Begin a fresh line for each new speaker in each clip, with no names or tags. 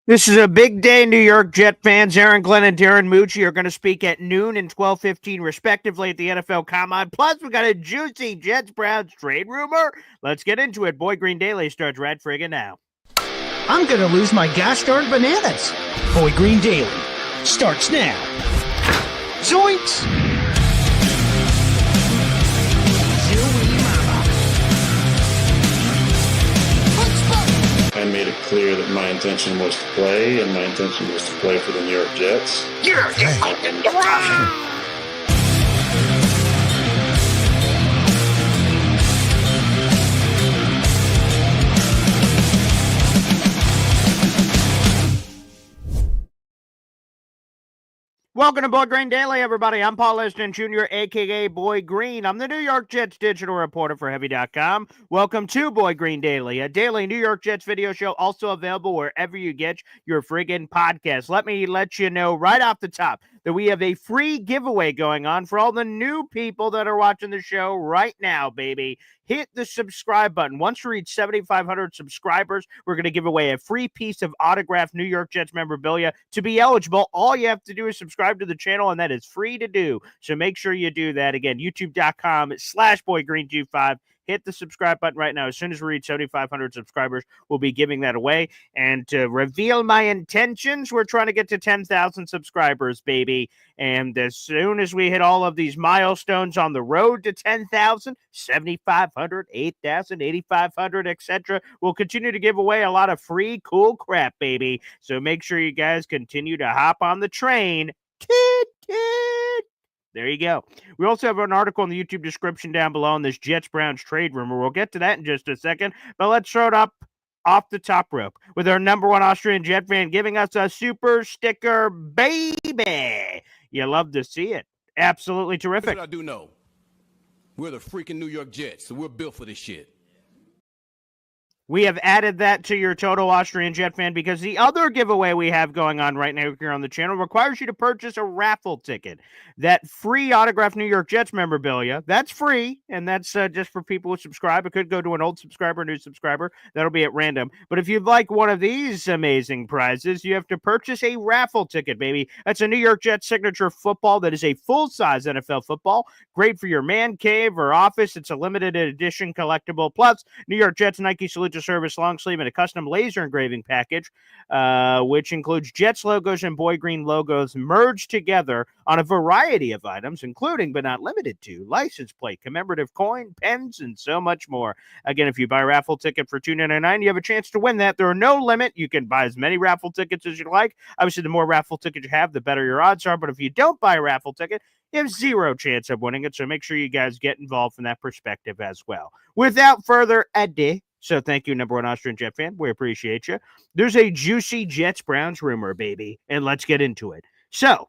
This is a big day, New York Jet fans. Aaron Glenn and Darren Mucci are going to speak at noon and 12:15, respectively, at the NFL Combine. Plus, we got a juicy Jets-Browns trade rumor. Let's get into it. Boy Green Daily starts right friggin' now.
I'm going to lose my gosh darn bananas. Boy Green Daily starts now. Zoinks!
I made it clear that my intention was to play, and my intention was to play for the New York Jets.
Welcome to Boy Green Daily, everybody. I'm Paul Liston Jr., a.k.a. Boy Green. I'm the New York Jets digital reporter for Heavy.com. Welcome to Boy Green Daily, a daily New York Jets video show also available wherever you get your friggin' podcast. Let me let you know right off the top that we have a free giveaway going on for all the new people that are watching the show right now, baby. Hit the subscribe button. Once we reach 7,500 subscribers, we're going to give away a free piece of autographed New York Jets memorabilia. To be eligible, all you have to do is subscribe to the channel, and that is free to do. So make sure you do that. Again, youtube.com/boygreen25. Hit the subscribe button right now. As soon as we reach 7,500 subscribers, we'll be giving that away. And to reveal my intentions, we're trying to get to 10,000 subscribers, baby. And as soon as we hit all of these milestones on the road to 10,000, 7,500, 8,000, 8,500, etc., we'll continue to give away a lot of free cool crap, baby. So make sure you guys continue to hop on the train. Toot, toot. There you go. We also have an article in the YouTube description down below on this Jets-Browns trade rumor. We'll get to that in just a second, but let's throw it up off the top rope with our number one Austrian Jet fan giving us a super sticker, baby. You love to see it. Absolutely terrific.
Here's what I do know. We're the freaking New York Jets, so we're built for this shit.
We have added that to your Total Austrian Jet fan because the other giveaway we have going on right now here on the channel requires you to purchase a raffle ticket. That free autographed New York Jets memorabilia, that's free, and that's just for people who subscribe. It could go to an old subscriber, new subscriber. That'll be at random. But if you'd like one of these amazing prizes, you have to purchase a raffle ticket, baby. That's a New York Jets signature football that is a full-size NFL football. Great for your man cave or office. It's a limited edition collectible. Plus, New York Jets Nike Salute to Service long sleeve and a custom laser engraving package, which includes Jets logos and Boy Green logos merged together on a variety of items, including but not limited to license plate, commemorative coin, pens, and so much more. Again, if you buy a raffle ticket for $2.99, you have a chance to win that. There are no limit. You can buy as many raffle tickets as you like. Obviously, the more raffle tickets you have, the better your odds are. But if you don't buy a raffle ticket, you have zero chance of winning it. So make sure you guys get involved from that perspective as well. Without further ado, so thank you, number one Austrian Jet fan. We appreciate you. There's a juicy Jets-Browns rumor, baby, and let's get into it. So,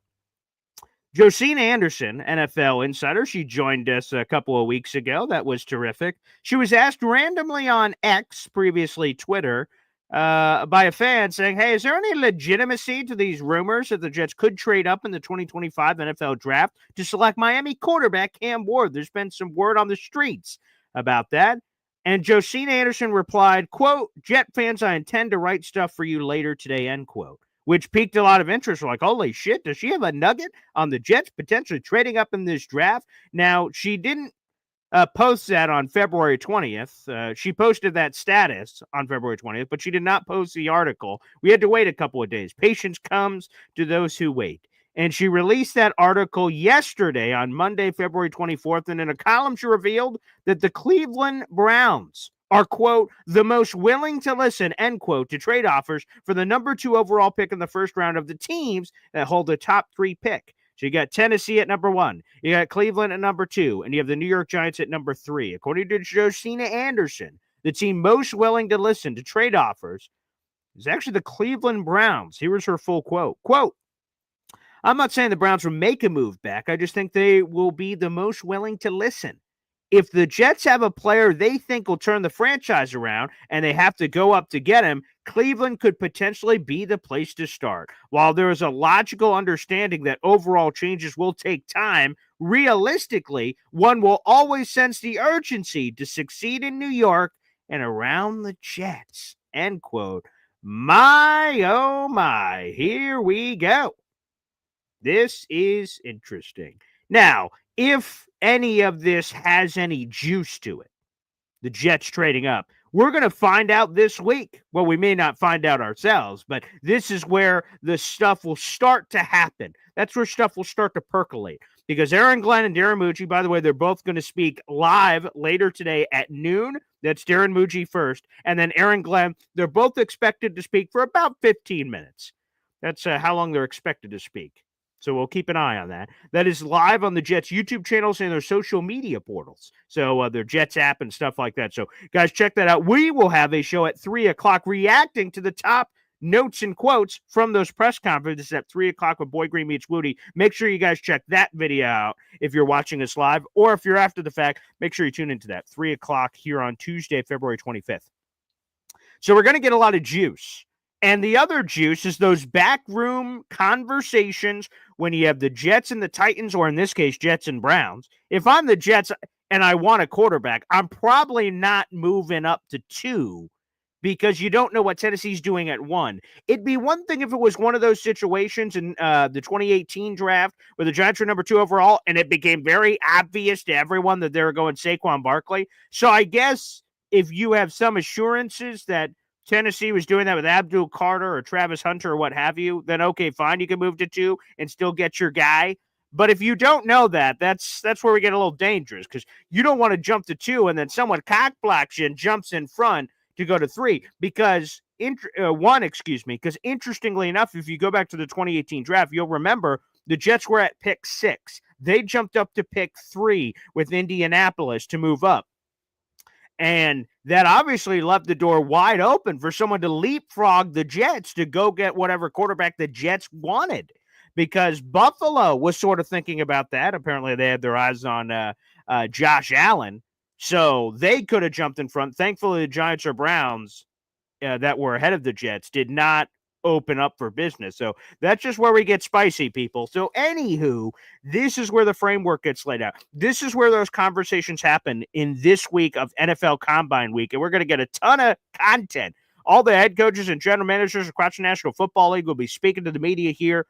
Josina Anderson, NFL insider, she joined us a couple of weeks ago. That was terrific. She was asked randomly on X, previously Twitter, by a fan saying, hey, is there any legitimacy to these rumors that the Jets could trade up in the 2025 NFL draft to select Miami quarterback Cam Ward? There's been some word on the streets about that. And Josina Anderson replied, quote, Jet fans, I intend to write stuff for you later today, end quote, which piqued a lot of interest. We're like, holy shit, does she have a nugget on the Jets potentially trading up in this draft? Now, she didn't post that on February 20th. She posted that status on February 20th, but she did not post the article. We had to wait a couple of days. Patience comes to those who wait. And she released that article yesterday on Monday, February 24th. And in a column, she revealed that the Cleveland Browns are, quote, the most willing to listen, end quote, to trade offers for the number 2 overall pick in the first round of the teams that hold the top 3 pick. So you got Tennessee at number 1. You got Cleveland at number 2. And you have the New York Giants at number 3. According to Josina Anderson, the team most willing to listen to trade offers is actually the Cleveland Browns. Here is her full quote. Quote, I'm not saying the Browns will make a move back. I just think they will be the most willing to listen. If the Jets have a player they think will turn the franchise around and they have to go up to get him, Cleveland could potentially be the place to start. While there is a logical understanding that overall changes will take time, realistically, one will always sense the urgency to succeed in New York and around the Jets, end quote. My, oh my, here we go. This is interesting. Now, if any of this has any juice to it, the Jets trading up, we're going to find out this week. Well, we may not find out ourselves, but this is where the stuff will start to happen. That's where stuff will start to percolate. Because Aaron Glenn and Darren Mucci, by the way, they're both going to speak live later today at noon. That's Darren Mucci first. And then Aaron Glenn, they're both expected to speak for about 15 minutes. That's how long they're expected to speak. So we'll keep an eye on that. That is live on the Jets YouTube channels and their social media portals. So their Jets app and stuff like that. So guys, check that out. We will have a show at 3 o'clock reacting to the top notes and quotes from those press conferences at 3 o'clock with Boy Green Meets Woody. Make sure you guys check that video out if you're watching us live, or if you're after the fact, make sure you tune into that 3 o'clock here on Tuesday, February 25th. So we're going to get a lot of juice. And the other juice is those backroom conversations when you have the Jets and the Titans, or in this case, Jets and Browns. If I'm the Jets and I want a quarterback, I'm probably not moving up to 2 because you don't know what Tennessee's doing at 1. It'd be one thing if it was one of those situations in the 2018 draft where the Giants were number 2 overall and it became very obvious to everyone that they were going Saquon Barkley. So I guess if you have some assurances that Tennessee was doing that with Abdul Carter or Travis Hunter or what have you, then okay, fine, you can move to 2 and still get your guy. But if you don't know that, that's where we get a little dangerous, because you don't want to jump to 2 and then someone cock blocks you and jumps in front to go to 3 because because interestingly enough, if you go back to the 2018 draft, you'll remember the Jets were at pick 6. They jumped up to pick 3 with Indianapolis to move up. And that obviously left the door wide open for someone to leapfrog the Jets to go get whatever quarterback the Jets wanted, because Buffalo was sort of thinking about that. Apparently they had their eyes on Josh Allen, so they could have jumped in front. Thankfully, the Giants or Browns that were ahead of the Jets did not open up for business. So that's just where we get spicy, people. So anywho, this is where the framework gets laid out. This is where those conversations happen in this week of NFL Combine Week. And we're going to get a ton of content. All the head coaches and general managers across the National Football League will be speaking to the media here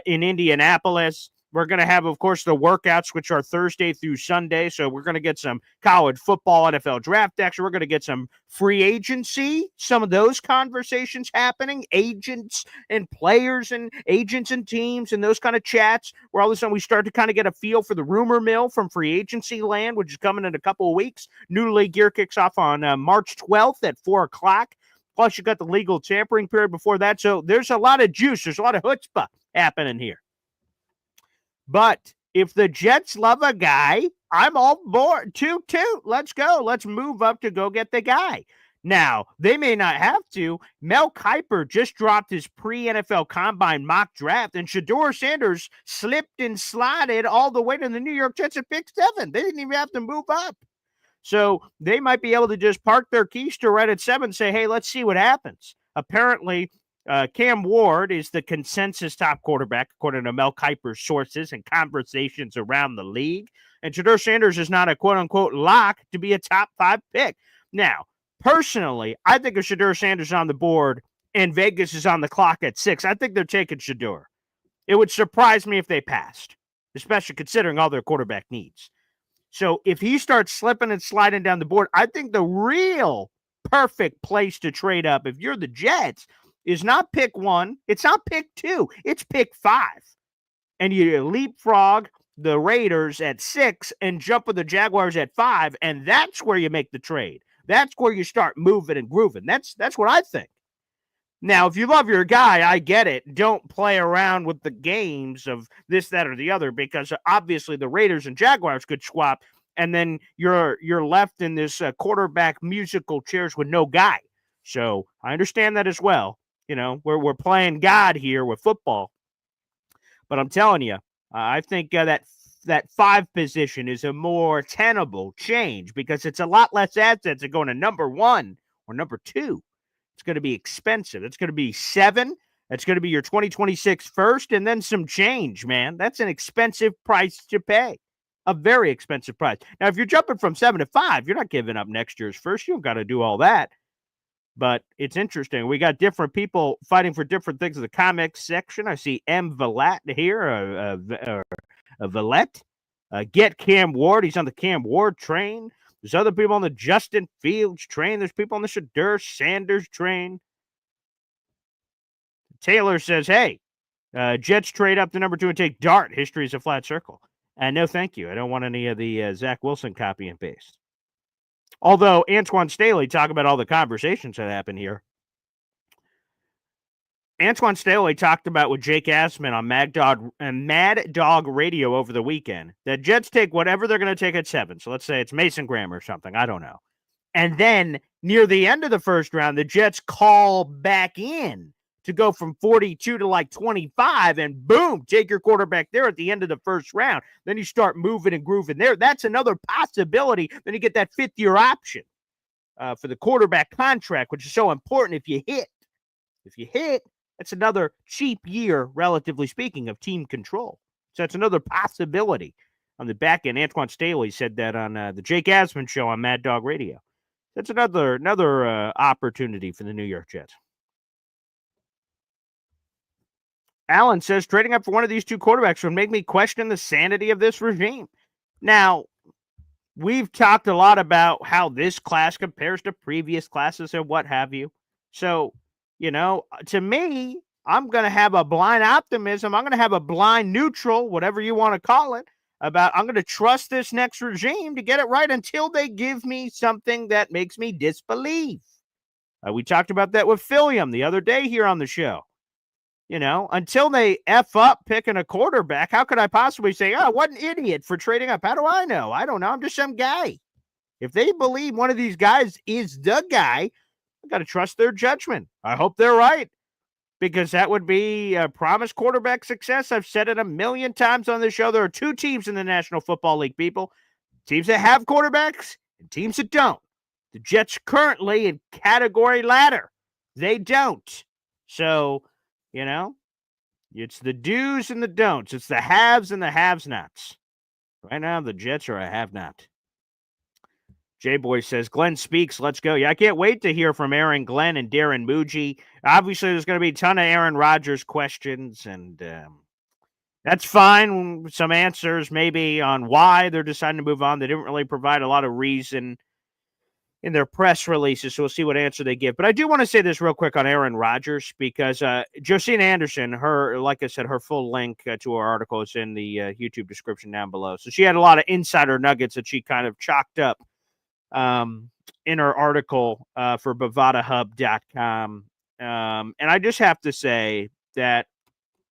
in Indianapolis. We're going to have, of course, the workouts, which are Thursday through Sunday. So we're going to get some college football, NFL draft action. We're going to get some free agency, some of those conversations happening, agents and players and agents and teams and those kind of chats, where all of a sudden we start to kind of get a feel for the rumor mill from free agency land, which is coming in a couple of weeks. New league year kicks off on March 12th at 4 o'clock. Plus, you got the legal tampering period before that. So there's a lot of juice. There's a lot of chutzpah happening here. But if the Jets love a guy, I'm all board. 2-2. Let's go. Let's move up to go get the guy. Now, they may not have to. Mel Kiper just dropped his pre-NFL Combine mock draft, and Shedeur Sanders slipped and slided all the way to the New York Jets at pick 7. They didn't even have to move up. So they might be able to just park their keister right at 7 and say, hey, let's see what happens. Apparently, Cam Ward is the consensus top quarterback, according to Mel Kiper's sources and conversations around the league. And Shedeur Sanders is not a quote-unquote lock to be a top 5 pick. Now, personally, I think if Shedeur Sanders is on the board and Vegas is on the clock at 6, I think they're taking Shedeur. It would surprise me if they passed, especially considering all their quarterback needs. So if he starts slipping and sliding down the board, I think the real perfect place to trade up, if you're the Jets, is not pick 1. It's not pick 2. It's pick 5. And you leapfrog the Raiders at 6 and jump with the Jaguars at 5. And that's where you make the trade. That's where you start moving and grooving. That's what I think. Now, if you love your guy, I get it. Don't play around with the games of this, that, or the other, because obviously the Raiders and Jaguars could swap, and then you're left in this quarterback musical chairs with no guy. So I understand that as well. You know, we're playing God here with football. But I'm telling you, I think that 5 position is a more tenable change, because it's a lot less assets than going to number 1 or number 2. It's going to be expensive. It's going to be 7. It's going to be your 2026 first, and then some change, man. That's an expensive price to pay. A very expensive price. Now, if you're jumping from 7 to 5, you're not giving up next year's first. You don't got to do all that. But it's interesting. We got different people fighting for different things in the comics section. I see M. Valette here, Valette. Get Cam Ward. He's on the Cam Ward train. There's other people on the Justin Fields train. There's people on the Shadur Sanders train. Taylor says, hey, Jets trade up to number 2 and take Dart. History is a flat circle. And no, thank you. I don't want any of the Zach Wilson copy and paste. Although Antoine Staley, talk about all the conversations that happen here. Antoine Staley talked about with Jake Assman on Mad Dog Radio over the weekend that Jets take whatever they're going to take at 7. So let's say it's Mason Graham or something. I don't know. And then near the end of the first round, the Jets call back in to go from 42 to like 25 and boom, take your quarterback there at the end of the first round. Then you start moving and grooving there. That's another possibility. Then you get that 5th-year option for the quarterback contract, which is so important if you hit. If you hit, that's another cheap year, relatively speaking, of team control. So that's another possibility on the back end. Antoine Staley said that on the Jake Asman show on Mad Dog Radio. That's another opportunity for the New York Jets. Allen says trading up for one of these 2 quarterbacks would make me question the sanity of this regime. Now, we've talked a lot about how this class compares to previous classes and what have you. So, to me, I'm going to have a blind optimism. I'm going to have a blind neutral, whatever you want to call it, about I'm going to trust this next regime to get it right until they give me something that makes me disbelieve. We talked about that with Philium the other day here on the show. Until they F up picking a quarterback, how could I possibly say, oh, what an idiot for trading up? How do I know? I don't know. I'm just some guy. If they believe one of these guys is the guy, I got to trust their judgment. I hope they're right because that would be a promised quarterback success. I've said it a million times on the show. There are 2 teams in the National Football League, people. Teams that have quarterbacks and teams that don't. The Jets currently in category ladder. They don't. So, it's the do's and the don'ts. It's the haves and the have-nots. Right now, the Jets are a have-not. J-Boy says, Glenn speaks. Let's go. Yeah, I can't wait to hear from Aaron Glenn and Darren Muji. Obviously, there's going to be a ton of Aaron Rodgers questions, and that's fine. Some answers maybe on why they're deciding to move on. They didn't really provide a lot of reason in their press releases, so we'll see what answer they give. But I do want to say this real quick on Aaron Rodgers because Josina Anderson, like I said, her full link to her article is in the YouTube description down below. So she had a lot of insider nuggets that she kind of chalked up in her article for BovadaHub.com. And I just have to say that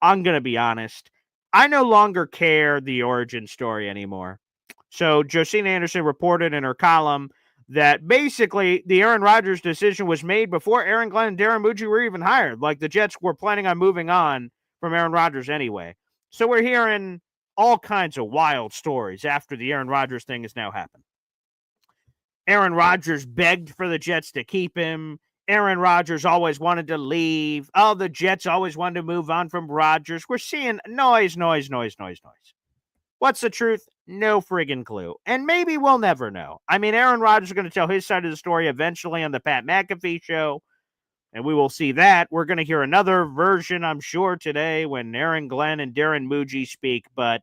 I'm going to be honest. I no longer care the origin story anymore. So Josina Anderson reported in her column that basically the Aaron Rodgers decision was made before Aaron Glenn and Darren Muji were even hired. Like the Jets were planning on moving on from Aaron Rodgers anyway. So we're hearing all kinds of wild stories after the Aaron Rodgers thing has now happened. Aaron Rodgers begged for the Jets to keep him. Aaron Rodgers always wanted to leave. Oh, the Jets always wanted to move on from Rodgers. We're seeing noise. What's the truth? No friggin' clue. And maybe we'll never know. I mean, Aaron Rodgers is going to tell his side of the story eventually on the Pat McAfee show, and we will see that. We're going to hear another version, I'm sure, today when Aaron Glenn and Darren Muji speak, but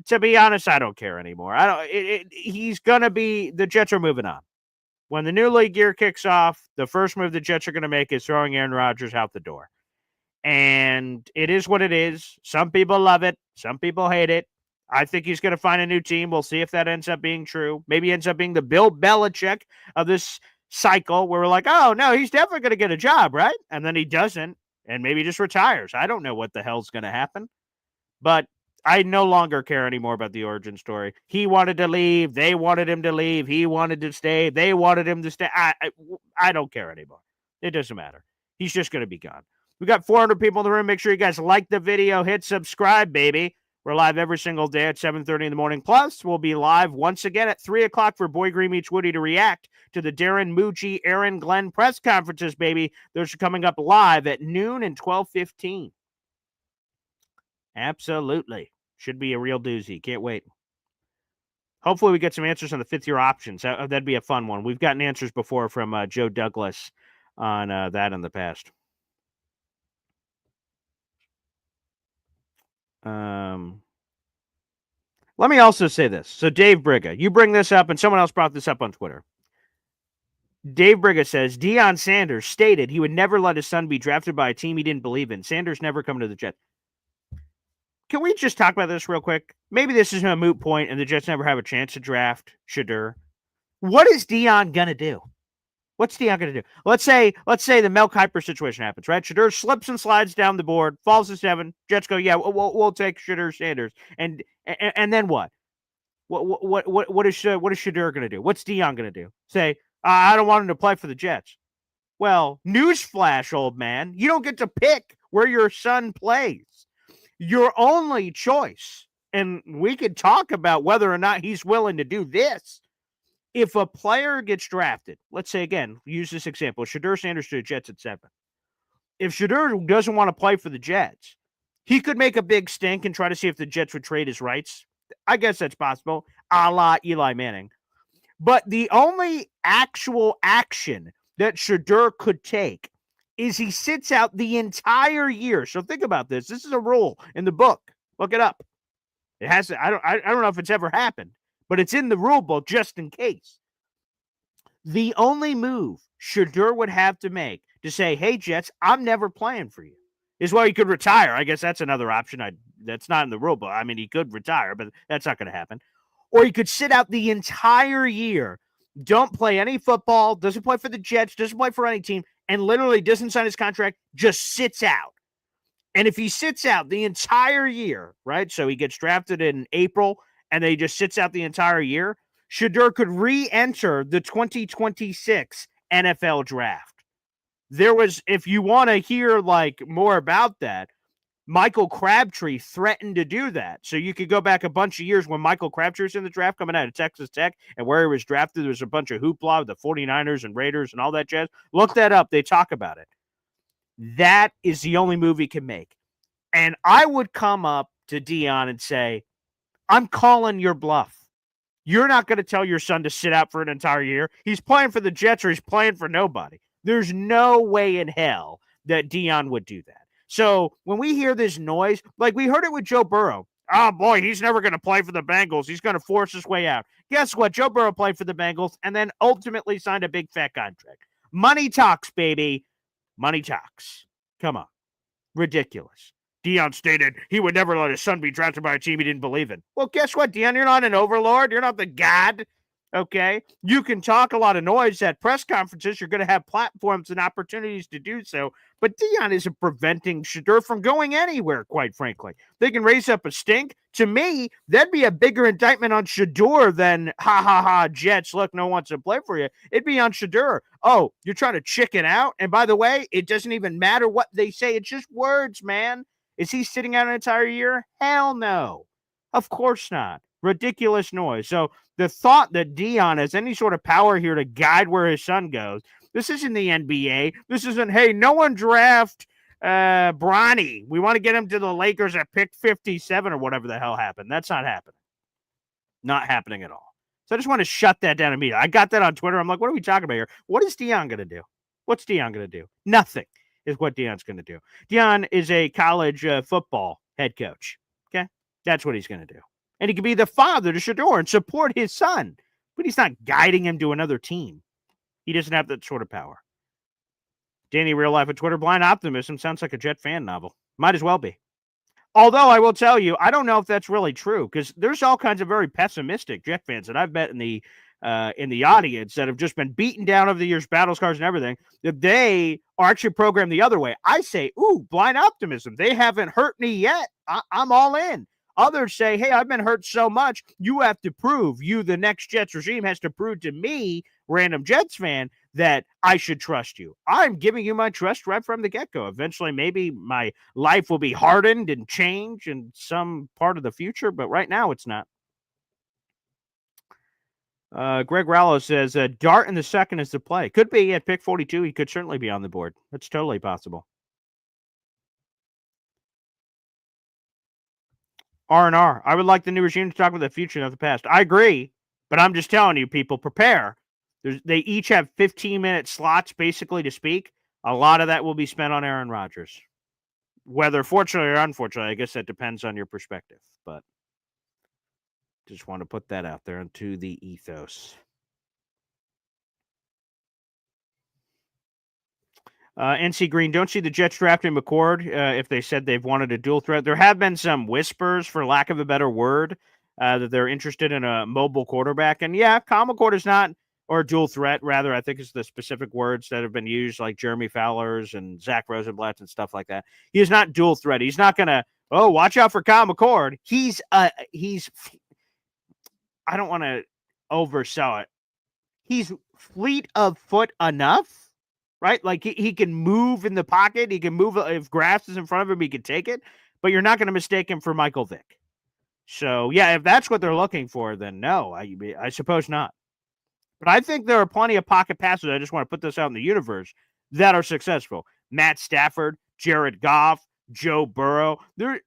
to be honest, I don't care anymore. The Jets are moving on. When the new league year kicks off, the first move the Jets are going to make is throwing Aaron Rodgers out the door. And it is what it is. Some people love it. Some people hate it. I think he's going to find a new team. We'll see if that ends up being true. Maybe ends up being the Bill Belichick of this cycle where we're like, oh, no, he's definitely going to get a job, right? And then he doesn't, and maybe just retires. I don't know what the hell's going to happen. But I no longer care anymore about the origin story. He wanted to leave. They wanted him to leave. He wanted to stay. They wanted him to stay. I don't care anymore. It doesn't matter. He's just going to be gone. We got 400 people in the room. Make sure you guys like the video. Hit subscribe, baby. We're live every single day at 7:30 in the morning. Plus, we'll be live once again at 3 o'clock for Boy Green Meets Woody to react to the Darren Muji, Aaron Glenn press conferences, baby. Those are coming up live at noon and 12:15. Absolutely. Should be a real doozy. Can't wait. Hopefully we get some answers on the fifth-year options. That'd be a fun one. We've gotten answers before from Joe Douglas on that in the past. Let me also say this. So Dave Briga, you bring this up, and someone else brought this up on Twitter. Dave Briga says, Deion Sanders stated he would never let his son be drafted by a team he didn't believe in. Sanders never coming to the Jets. Can we just talk about this real quick? Maybe this is a moot point, and the Jets never have a chance to draft Shedeur. What is Deion going to do? What's Deion going to do? Let's say the Mel Kiper situation happens, right? Shedeur slips and slides down the board, falls to 7. Jets go, yeah, we'll take Shedeur Sanders, and then what? What is Shedeur going to do? What's Deion going to do? Say, I don't want him to play for the Jets. Well, newsflash, old man, you don't get to pick where your son plays. Your only choice, and we could talk about whether or not he's willing to do this. If a player gets drafted, let's say again, use this example, Shedeur Sanders to the Jets at 7. If Shedeur doesn't want to play for the Jets, he could make a big stink and try to see if the Jets would trade his rights. I guess that's possible, a la Eli Manning. But the only actual action that Shedeur could take is he sits out the entire year. So think about this. This is a rule in the book. Look it up. It has to, I don't know if it's ever happened, but it's in the rule book just in case. The only move Shedeur would have to make to say, hey, Jets, I'm never playing for you, is why he could retire. I guess that's another option. That's not in the rule book. I mean, he could retire, but that's not going to happen. Or he could sit out the entire year, don't play any football, doesn't play for the Jets, doesn't play for any team, and literally doesn't sign his contract, just sits out. And if he sits out the entire year, right, so he gets drafted in April, and then he just sits out the entire year, Shedeur could re-enter the 2026 NFL draft. There was, if you want to hear like more about that, Michael Crabtree threatened to do that. So you could go back a bunch of years when Michael Crabtree was in the draft coming out of Texas Tech, and where he was drafted, there was a bunch of hoopla with the 49ers and Raiders and all that jazz. Look that up. They talk about it. That is the only move he can make. And I would come up to Deion and say, I'm calling your bluff. You're not going to tell your son to sit out for an entire year. He's playing for the Jets or he's playing for nobody. There's no way in hell that Deion would do that. So when we hear this noise, like we heard it with Joe Burrow. Oh, boy, he's never going to play for the Bengals. He's going to force his way out. Guess what? Joe Burrow played for the Bengals and then ultimately signed a big fat contract. Money talks, baby. Money talks. Come on. Ridiculous. Deion stated he would never let his son be drafted by a team he didn't believe in. Well, guess what, Deion? You're not an overlord. You're not the god. Okay? You can talk a lot of noise at press conferences. You're going to have platforms and opportunities to do so. But Deion isn't preventing Shedeur from going anywhere, quite frankly. They can raise up a stink. To me, that'd be a bigger indictment on Shedeur than, Jets, look, no one wants to play for you. It'd be on Shedeur. Oh, you're trying to chicken out? And by the way, it doesn't even matter what they say. It's just words, man. Is he sitting out an entire year? Hell no. Of course not. Ridiculous noise. So the thought that Deion has any sort of power here to guide where his son goes, this isn't the NBA. This isn't, hey, no one draft Bronny. We want to get him to the Lakers at pick 57 or whatever the hell happened. That's not happening. Not happening at all. So I just want to shut that down immediately. I got that on Twitter. I'm like, what are we talking about here? What is Deion going to do? What's Deion going to do? Nothing is what Deion's going to do. Deion is a college football head coach. Okay? That's what he's going to do. And he could be the father to Shedeur and support his son. But he's not guiding him to another team. He doesn't have that sort of power. Danny Real Life at Twitter, Blind Optimism sounds like a Jet fan novel. Might as well be. Although I will tell you, I don't know if that's really true because there's all kinds of very pessimistic Jet fans that I've met in the audience that have just been beaten down over the years, battle scars and everything, that they are actually programmed the other way. I say, ooh, blind optimism. They haven't hurt me yet. I'm all in. Others say, hey, I've been hurt so much, you have to prove, you, the next Jets regime, has to prove to me, random Jets fan, that I should trust you. I'm giving you my trust right from the get-go. Eventually, maybe my life will be hardened and change in some part of the future, but right now it's not. Greg Rallo says, Dart in the second is the play. Could be at pick 42. He could certainly be on the board. That's totally possible. R&R. I would like the new regime to talk about the future, not the past. I agree, but I'm just telling you, people, prepare. They each have 15-minute slots, basically, to speak. A lot of that will be spent on Aaron Rodgers. Whether fortunately or unfortunately, I guess that depends on your perspective. But just want to put that out there into the ethos. NC Green, don't see the Jets drafting McCord if they said they've wanted a dual threat. There have been some whispers, for lack of a better word, that they're interested in a mobile quarterback. And yeah, Kyle McCord is not, or dual threat, rather, I think it's the specific words that have been used, like Jeremy Fowler's and Zach Rosenblatt's and stuff like that. He is not dual threat. He's not going to, watch out for Kyle McCord. He's I don't want to oversell it. He's fleet of foot enough, right? Like he can move in the pocket. He can move if grass is in front of him. He can take it, but you're not going to mistake him for Michael Vick. So yeah, if that's what they're looking for, then no, I suppose not. But I think there are plenty of pocket passes. I just want to put this out in the universe that are successful. Matt Stafford, Jared Goff, Joe Burrow.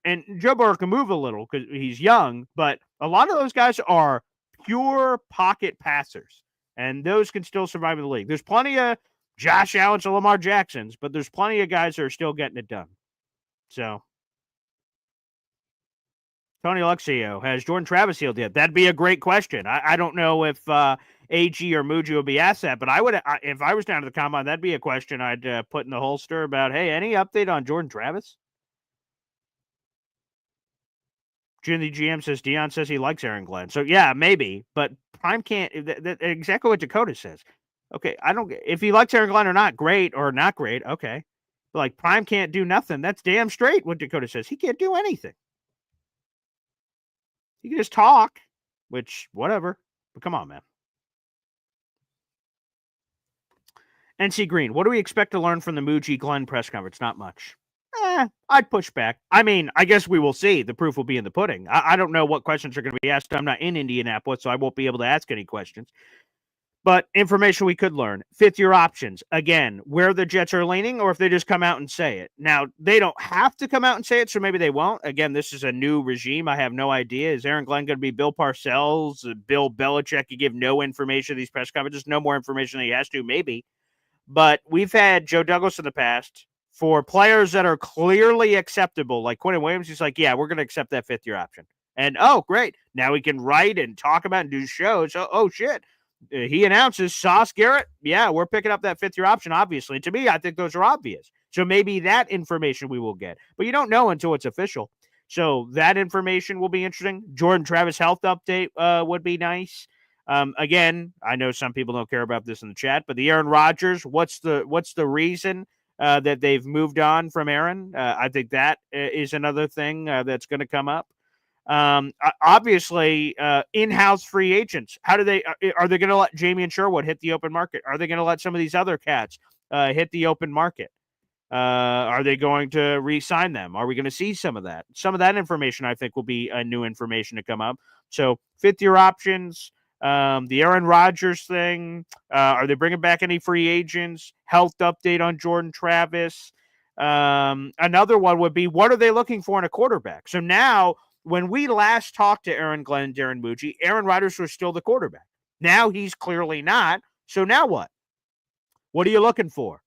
And Joe Burrow can move a little because he's young, but a lot of those guys are pure pocket passers, and those can still survive in the league. There's plenty of Josh Allen's and Lamar Jackson's, but there's plenty of guys that are still getting it done. So, Tony Alexio, has Jordan Travis healed yet? That'd be a great question. I don't know if AG or Muji would be asked that, but I would, if I was down to the combine, that'd be a question I'd put in the holster about, hey, any update on Jordan Travis? Jimmy GM says Deion says he likes Aaron Glenn. So yeah, maybe, but Prime can't. Exactly what Dakota says. Okay, I don't. If he likes Aaron Glenn or not, great or not great. Okay, but like Prime can't do nothing. That's damn straight what Dakota says. He can't do anything. He can just talk, which whatever. But come on, man. NC Green, what do we expect to learn from the Muji Glenn press conference? Not much. I'd push back. I mean, I guess we will see. The proof will be in the pudding. I don't know what questions are going to be asked. I'm not in Indianapolis, so I won't be able to ask any questions. But information we could learn. Fifth-year options. Again, where the Jets are leaning or if they just come out and say it. Now, they don't have to come out and say it, so maybe they won't. Again, this is a new regime. I have no idea. Is Aaron Glenn going to be Bill Parcells, Bill Belichick? You give no information to these press conferences, no more information than he has to, maybe. But we've had Joe Douglas in the past for players that are clearly acceptable, like Quentin Williams. He's like, yeah, we're going to accept that fifth-year option. And, great. Now we can write and talk about and do shows. Shit. He announces Sauce Garrett. Yeah, we're picking up that fifth-year option, obviously. To me, I think those are obvious. So maybe that information we will get. But you don't know until it's official. So that information will be interesting. Jordan Travis health update would be nice. Again, I know some people don't care about this in the chat, but the Aaron Rodgers, what's the reason that they've moved on from Aaron? I think that is another thing that's going to come up. Obviously, in-house free agents. How do they are they going to let Jamie and Sherwood hit the open market? Are they going to let some of these other cats hit the open market? Are they going to re-sign them? Are we going to see some of that? Some of that information, I think, will be new information to come up. So, fifth-year options. The Aaron Rodgers thing. Are they bringing back any free agents? Health update on Jordan Travis. Another one would be, what are they looking for in a quarterback? So now, when we last talked to Aaron Glenn and Darren Muji, Aaron Rodgers was still the quarterback. Now he's clearly not. So now what? What are you looking for?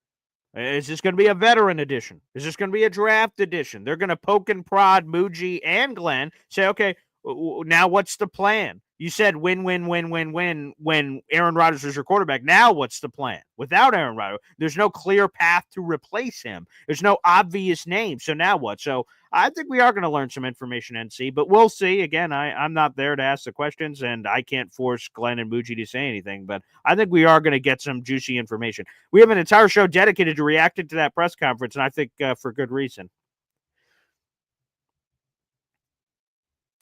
Is this going to be a veteran edition? Is this going to be a draft edition? They're going to poke and prod Muji and Glenn, say, okay, now what's the plan? You said win when Aaron Rodgers was your quarterback. Now what's the plan? Without Aaron Rodgers, there's no clear path to replace him. There's no obvious name. So now what? So I think we are going to learn some information, NC, but we'll see. Again, I'm not there to ask the questions, and I can't force Glenn and Muji to say anything, but I think we are going to get some juicy information. We have an entire show dedicated to reacting to that press conference, and I think for good reason.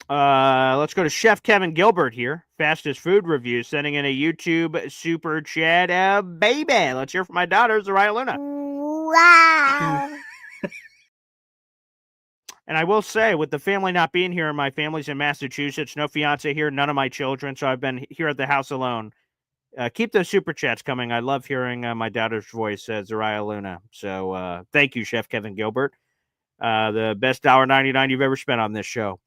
Let's go to Chef Kevin Gilbert here. Fastest food review, sending in a YouTube super chat. Baby, let's hear from my daughter, Zariah Luna.
Wow.
And I will say, with the family not being here, my family's in Massachusetts, no fiance here, none of my children, so I've been here at the house alone. Keep those super chats coming. I love hearing my daughter's voice, Zariah Luna. So thank you, Chef Kevin Gilbert. The best $1.99 you've ever spent on this show.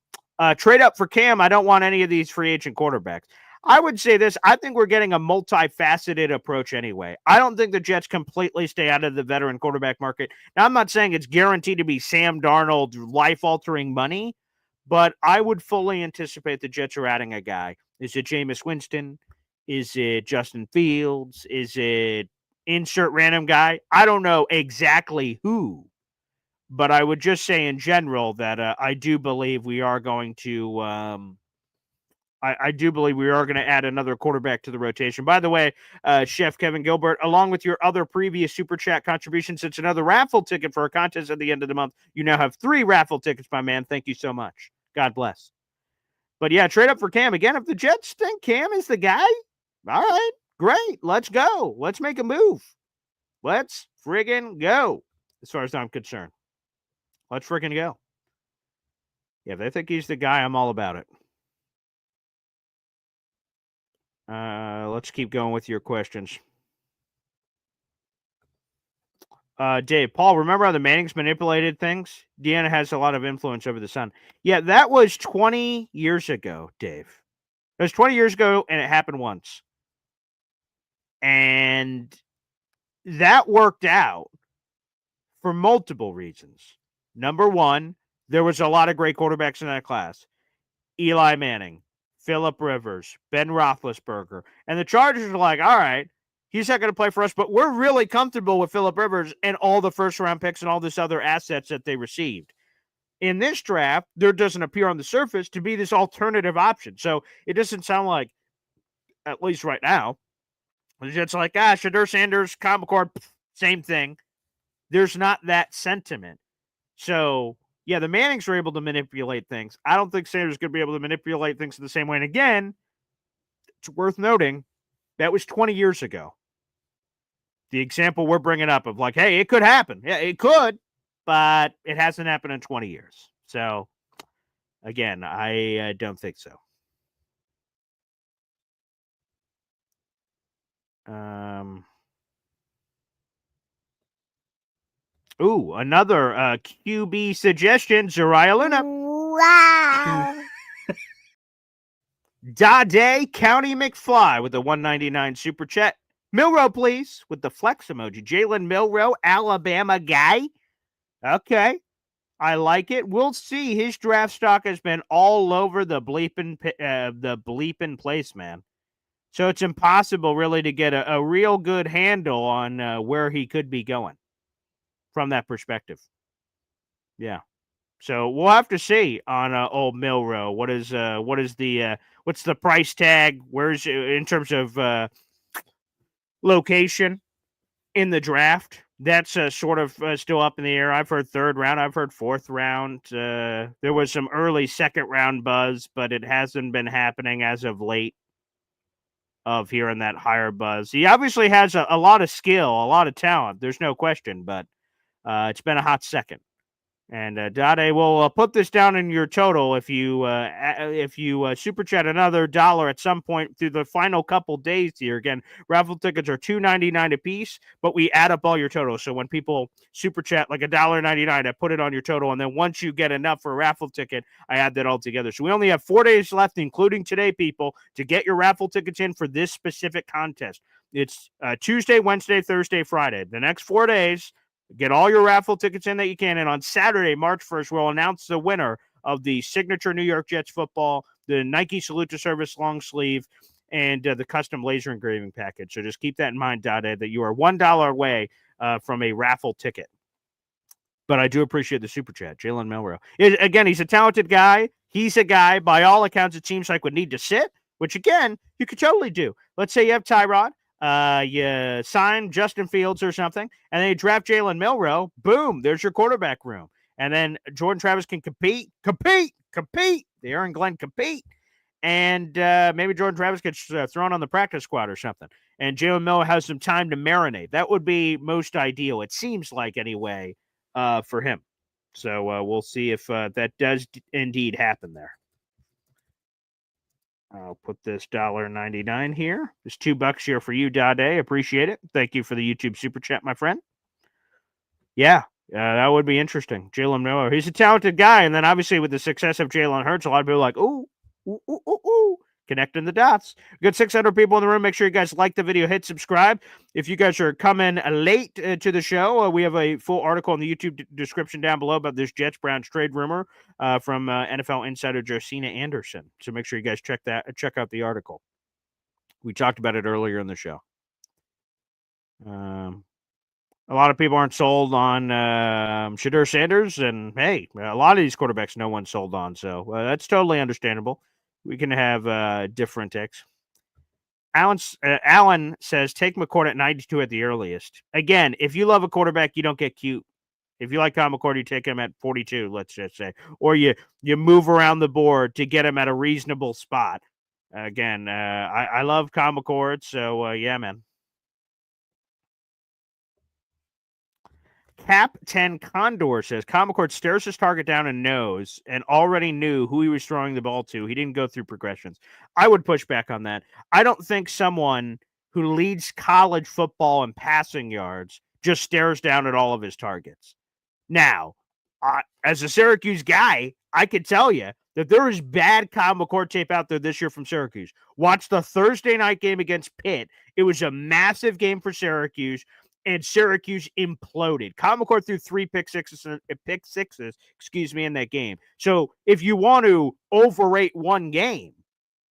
Trade up for Cam. I don't want any of these free agent quarterbacks. I would say this. I think we're getting a multifaceted approach anyway. I don't think the Jets completely stay out of the veteran quarterback market. Now, I'm not saying it's guaranteed to be Sam Darnold life-altering money, but I would fully anticipate the Jets are adding a guy. Is it Jameis Winston? Is it Justin Fields? Is it insert random guy? I don't know exactly who, but I would just say in general that I do believe we are going to I do believe we are going to add another quarterback to the rotation. By the way, Chef Kevin Gilbert, along with your other previous Super Chat contributions, it's another raffle ticket for a contest at the end of the month. You now have 3 raffle tickets, my man. Thank you so much. God bless. But yeah, trade up for Cam. Again, if the Jets think Cam is the guy, all right, great. Let's go. Let's make a move. Let's friggin' go, as far as I'm concerned. Let's friggin' go. Yeah, if they think he's the guy, I'm all about it. Let's keep going with your questions. Dave, Paul, remember how the Mannings manipulated things? Deanna has a lot of influence over the son. Yeah, that was 20 years ago, Dave. It was 20 years ago, and it happened once. And that worked out for multiple reasons. Number one, there was a lot of great quarterbacks in that class. Eli Manning, Phillip Rivers, Ben Roethlisberger. And the Chargers are like, all right, he's not going to play for us, but we're really comfortable with Phillip Rivers and all the first-round picks and all this other assets that they received. In this draft, there doesn't appear on the surface to be this alternative option. So it doesn't sound like, at least right now, it's like, Shadur Sanders, Kyle McCord, same thing. There's not that sentiment. So, yeah, the Mannings were able to manipulate things. I don't think Sanders is going to be able to manipulate things in the same way. And again, it's worth noting, that was 20 years ago. The example we're bringing up of like, hey, it could happen. Yeah, it could, but it hasn't happened in 20 years. So, again, I don't think so. Another QB suggestion, Zariah Luna.
Wow.
Dade County McFly with the 199 super chat. Milrow, please, with the flex emoji. Jalen Milrow, Alabama guy. Okay. I like it. We'll see. His draft stock has been all over the bleeping place, man. So it's impossible really to get a real good handle on where he could be going from that perspective. Yeah. So we'll have to see on old Milrow. What's the price tag? Where's in terms of location in the draft? That's sort of still up in the air. I've heard 3rd round. I've heard 4th round. There was some early 2nd round buzz, but it hasn't been happening as of late of hearing that higher buzz. He obviously has a lot of skill, a lot of talent. There's no question, but it's been a hot second. And Dade, we'll put this down in your total if you super chat another $1 at some point through the final couple days here. Again, raffle tickets are $2.99 a piece, but we add up all your totals. So when people super chat like $1.99, I put it on your total, and then once you get enough for a raffle ticket, I add that all together. So we only have 4 days left, including today, people, to get your raffle tickets in for this specific contest. It's Tuesday, Wednesday, Thursday, Friday. The next 4 days. Get all your raffle tickets in that you can. And on Saturday, March 1st, we'll announce the winner of the signature New York Jets football, the Nike Salute to Service long sleeve, and the custom laser engraving package. So just keep that in mind, Dade, that you are $1 away from a raffle ticket. But I do appreciate the super chat, Jalen Milrow. Again, he's a talented guy. He's a guy, by all accounts, it seems like would need to sit, which, again, you could totally do. Let's say you have Tyrod. You sign Justin Fields or something, and then you draft Jalen Milrow. Boom, there's your quarterback room. And then Jordan Travis can compete. The Aaron Glenn compete. And maybe Jordan Travis gets thrown on the practice squad or something. And Jalen Milrow has some time to marinate. That would be most ideal, it seems like, anyway, for him. So we'll see if that does indeed happen there. I'll put this $1.99 here. There's $2 here for you, Dade. Appreciate it. Thank you for the YouTube super chat, my friend. Yeah, That would be interesting. Jalen Miller, he's a talented guy, and then obviously with the success of Jalen Hurts, a lot of people are like, ooh, ooh, ooh, ooh, ooh, connecting the dots. Good 600 people in the room. Make sure you guys like the video, hit subscribe. If you guys are coming late to the show, we have a full article in the YouTube description down below about this Jets-Browns trade rumor from NFL insider Josina Anderson. So make sure you guys check out the article. We talked about it earlier in the show. A lot of people aren't sold on Deion Sanders, and hey, a lot of these quarterbacks no one's sold on, so that's totally understandable. We can have different takes. Alan says, take McCord at 92 at the earliest. Again, if you love a quarterback, you don't get cute. If you like Kyle McCord, you take him at 42, let's just say. Or you move around the board to get him at a reasonable spot. Again, I love Kyle McCord, so yeah, man. Cap 10 Condor says, Kyle McCord stares his target down and knows and already knew who he was throwing the ball to. He didn't go through progressions. I would push back on that. I don't think someone who leads college football in passing yards just stares down at all of his targets. Now, as a Syracuse guy, I could tell you that there is bad Kyle McCord tape out there this year from Syracuse. Watch the Thursday night game against Pitt. It was a massive game for Syracuse, and Syracuse imploded. Kyle McCord threw 3 pick sixes, in that game. So if you want to overrate one game,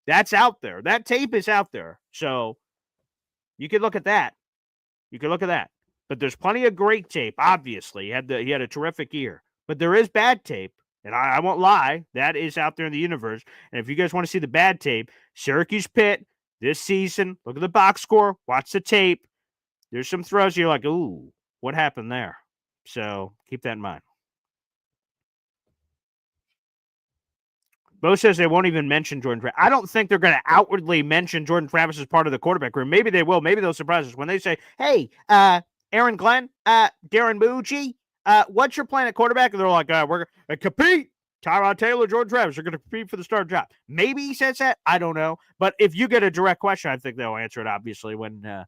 that's out there. That tape is out there. So you could look at that. But there's plenty of great tape, obviously. He had a terrific year. But there is bad tape, and I won't lie. That is out there in the universe. And if you guys want to see the bad tape, Syracuse Pitt this season, look at the box score, watch the tape. There's some throws you're like, ooh, what happened there? So keep that in mind. Bo says they won't even mention Jordan Travis. I don't think they're going to outwardly mention Jordan Travis as part of the quarterback room. Maybe they will. Maybe they'll surprise us when they say, hey, Aaron Glenn, Darren Muji, what's your plan at quarterback? And they're like, we're going to compete. Tyrod Taylor, Jordan Travis are going to compete for the starting job. Maybe he says that. I don't know. But if you get a direct question, I think they'll answer it, obviously, when,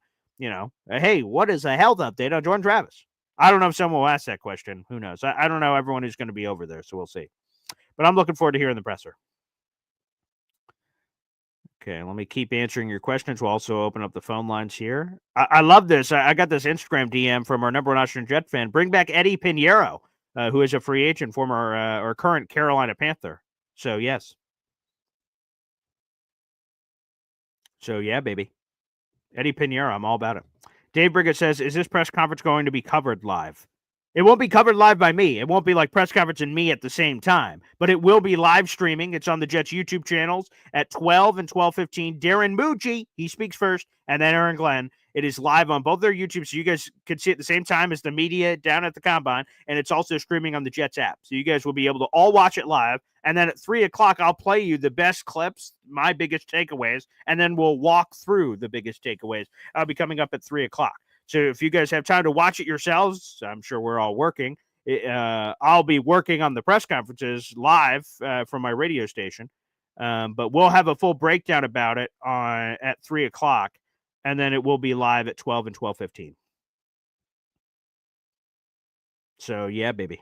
hey, what is a health update on Jordan Travis? I don't know if someone will ask that question. Who knows? I don't know everyone who's going to be over there, so we'll see. But I'm looking forward to hearing the presser. Okay, let me keep answering your questions. We'll also open up the phone lines here. I love this. I got this Instagram DM from our number one Washington Jet fan. Bring back Eddie Pinheiro, who is a free agent, former or current Carolina Panther. So, yes. So, yeah, baby. Eddie Pinheiro, I'm all about it. Dave Briggett says, is this press conference going to be covered live? It won't be covered live by me. It won't be like press conference and me at the same time, but it will be live streaming. It's on the Jets YouTube channels at 12 and 12:15. Darren Muji, he speaks first, and then Aaron Glenn. It is live on both their YouTube, so you guys can see it at the same time as the media down at the Combine, and it's also streaming on the Jets app. So you guys will be able to all watch it live, and then at 3 o'clock, I'll play you the best clips, my biggest takeaways, and then we'll walk through the biggest takeaways. I'll be coming up at 3 o'clock. So if you guys have time to watch it yourselves, I'm sure we're all working. I'll be working on the press conferences live from my radio station. But we'll have a full breakdown about it at 3 o'clock, and then it will be live at 12 and 12:15. So, yeah, baby.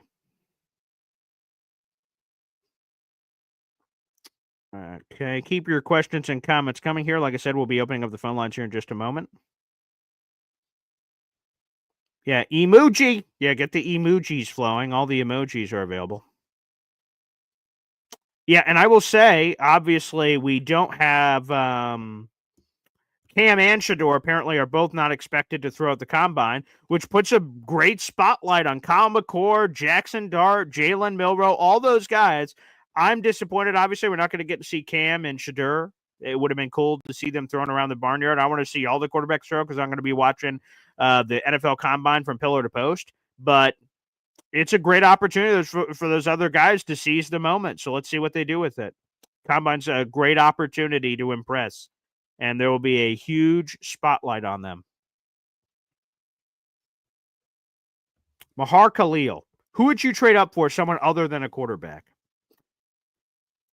Okay, keep your questions and comments coming here. Like I said, we'll be opening up the phone lines here in just a moment. Yeah, emoji. Yeah, get the emojis flowing. All the emojis are available. Yeah, and I will say, obviously, we don't have Cam and Shador apparently are both not expected to throw at the Combine, which puts a great spotlight on Kyle McCord, Jackson Dart, Jalen Milroe, all those guys. I'm disappointed. Obviously, we're not going to get to see Cam and Shador. It would have been cool to see them thrown around the barnyard. I want to see all the quarterbacks throw because I'm going to be watching the NFL Combine from pillar to post. But it's a great opportunity for those other guys to seize the moment. So let's see what they do with it. Combine's a great opportunity to impress, and there will be a huge spotlight on them. Mahar Khalil, who would you trade up for someone other than a quarterback?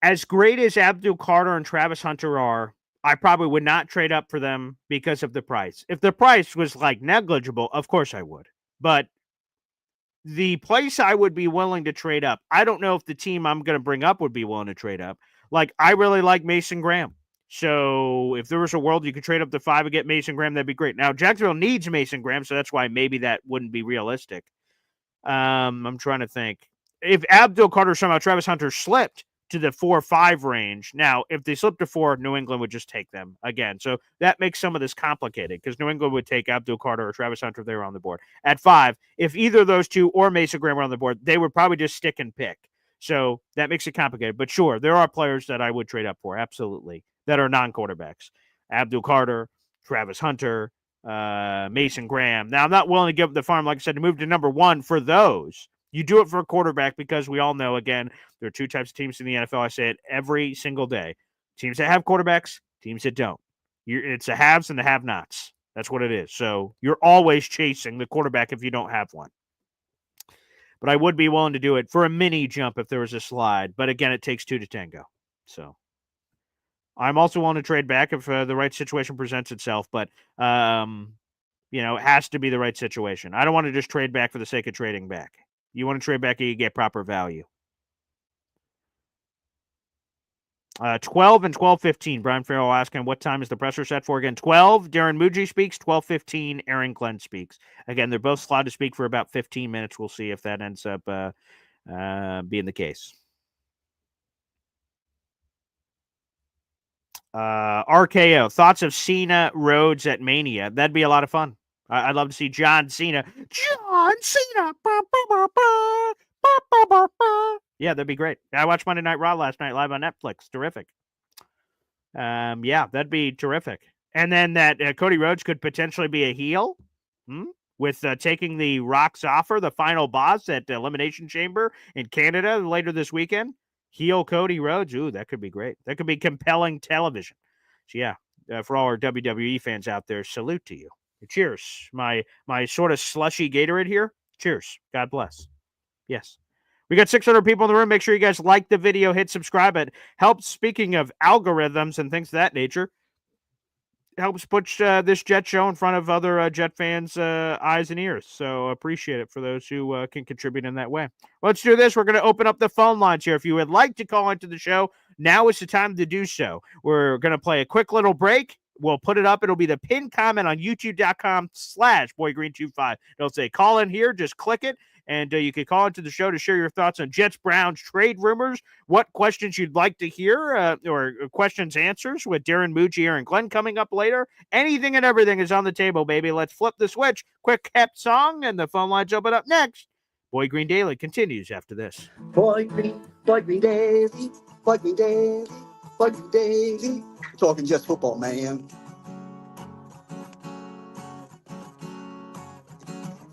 As great as Abdul Carter and Travis Hunter are, I probably would not trade up for them because of the price. If the price was like negligible, of course I would. But the place I would be willing to trade up, I don't know if the team I'm going to bring up would be willing to trade up. Like, I really like Mason Graham. So if there was a world you could trade up to 5 and get Mason Graham, that'd be great. Now, Jacksonville needs Mason Graham, so that's why maybe that wouldn't be realistic. I'm trying to think. If Abdul Carter somehow Travis Hunter slipped to the 4-5 range, now if they slipped to 4, New England would just take them again. So that makes some of this complicated because New England would take Abdul Carter or Travis Hunter if they were on the board. At 5, if either of those two or Mason Graham were on the board, they would probably just stick and pick. So that makes it complicated. But sure, there are players that I would trade up for, absolutely, that are non-quarterbacks. Abdul Carter, Travis Hunter, Mason Graham. Now, I'm not willing to give up the farm, like I said, to move to number 1 for those. You do it for a quarterback because we all know, again, there are 2 types of teams in the NFL. I say it every single day. Teams that have quarterbacks, teams that don't. It's the haves and the have-nots. That's what it is. So you're always chasing the quarterback if you don't have one. But I would be willing to do it for a mini jump if there was a slide. But again, it takes 2 to tango. So I'm also willing to trade back if the right situation presents itself. But, it has to be the right situation. I don't want to just trade back for the sake of trading back. You want to trade back and you get proper value. 12 and 12:15. Brian Farrell asking what time is the presser set for again? 12. Darren Muji speaks. 12:15. Aaron Glenn speaks. Again, they're both slotted to speak for about 15 minutes. We'll see if that ends up being the case. RKO. Thoughts of Cena Rhodes at Mania? That'd be a lot of fun. I'd love to see John Cena. John Cena. Yeah, that'd be great. I watched Monday Night Raw last night live on Netflix. Terrific. Yeah, that'd be terrific. And then that Cody Rhodes could potentially be a heel with taking the Rock's offer, the final boss at Elimination Chamber in Canada later this weekend. Heel Cody Rhodes. Ooh, that could be great. That could be compelling television. So, yeah, for all our WWE fans out there, salute to you. Cheers. My sort of slushy Gatorade here. Cheers. God bless. Yes. We got 600 people in the room. Make sure you guys like the video, hit subscribe. It helps, speaking of algorithms and things of that nature, helps put this Jet show in front of other Jet fans' eyes and ears. So appreciate it for those who can contribute in that way. Let's do this. We're going to open up the phone lines here. If you would like to call into the show, now is the time to do so. We're going to play a quick little break. We'll put it up. It'll be the pinned comment on youtube.com/boygreen25. It'll say call in here. Just click it. And you can call into the show to share your thoughts on Jets-Browns trade rumors, what questions you'd like to hear, or questions answers with Darren Muji, Aaron Glenn coming up later. Anything and everything is on the table, baby. Let's flip the switch. Quick kept song, and the phone lines open up next. Boy Green Daily continues after this.
Boy Green Daily, Boy Green Daily, Boy Green Daily. Talking just football, man.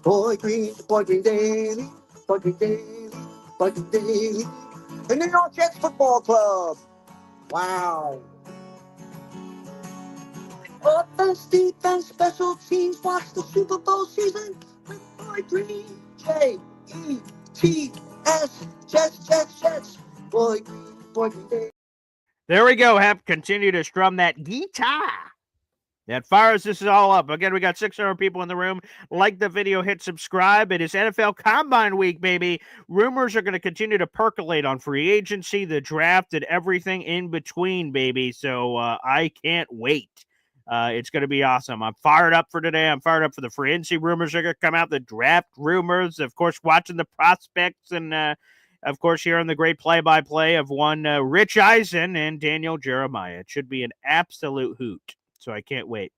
Boy Green Daily, Boy Green Daily, Boy Green Daily. The New York Jets Football Club. Wow. Offense, defense, special teams. Watch the Super Bowl season with Boy Green. J-E-T-S. Jets. Boy Green Daily.
There we go, Hep. Continue to strum that guitar. That fires this is all up. Again, we got 600 people in the room. Like the video, hit subscribe. It is NFL Combine Week, baby. Rumors are going to continue to percolate on free agency, the draft, and everything in between, baby. So I can't wait. It's going to be awesome. I'm fired up for today. I'm fired up for the free agency rumors that are going to come out, the draft rumors, of course, watching the prospects, and of course, hearing the great play-by-play of one Rich Eisen and Daniel Jeremiah. It should be an absolute hoot. So I can't wait.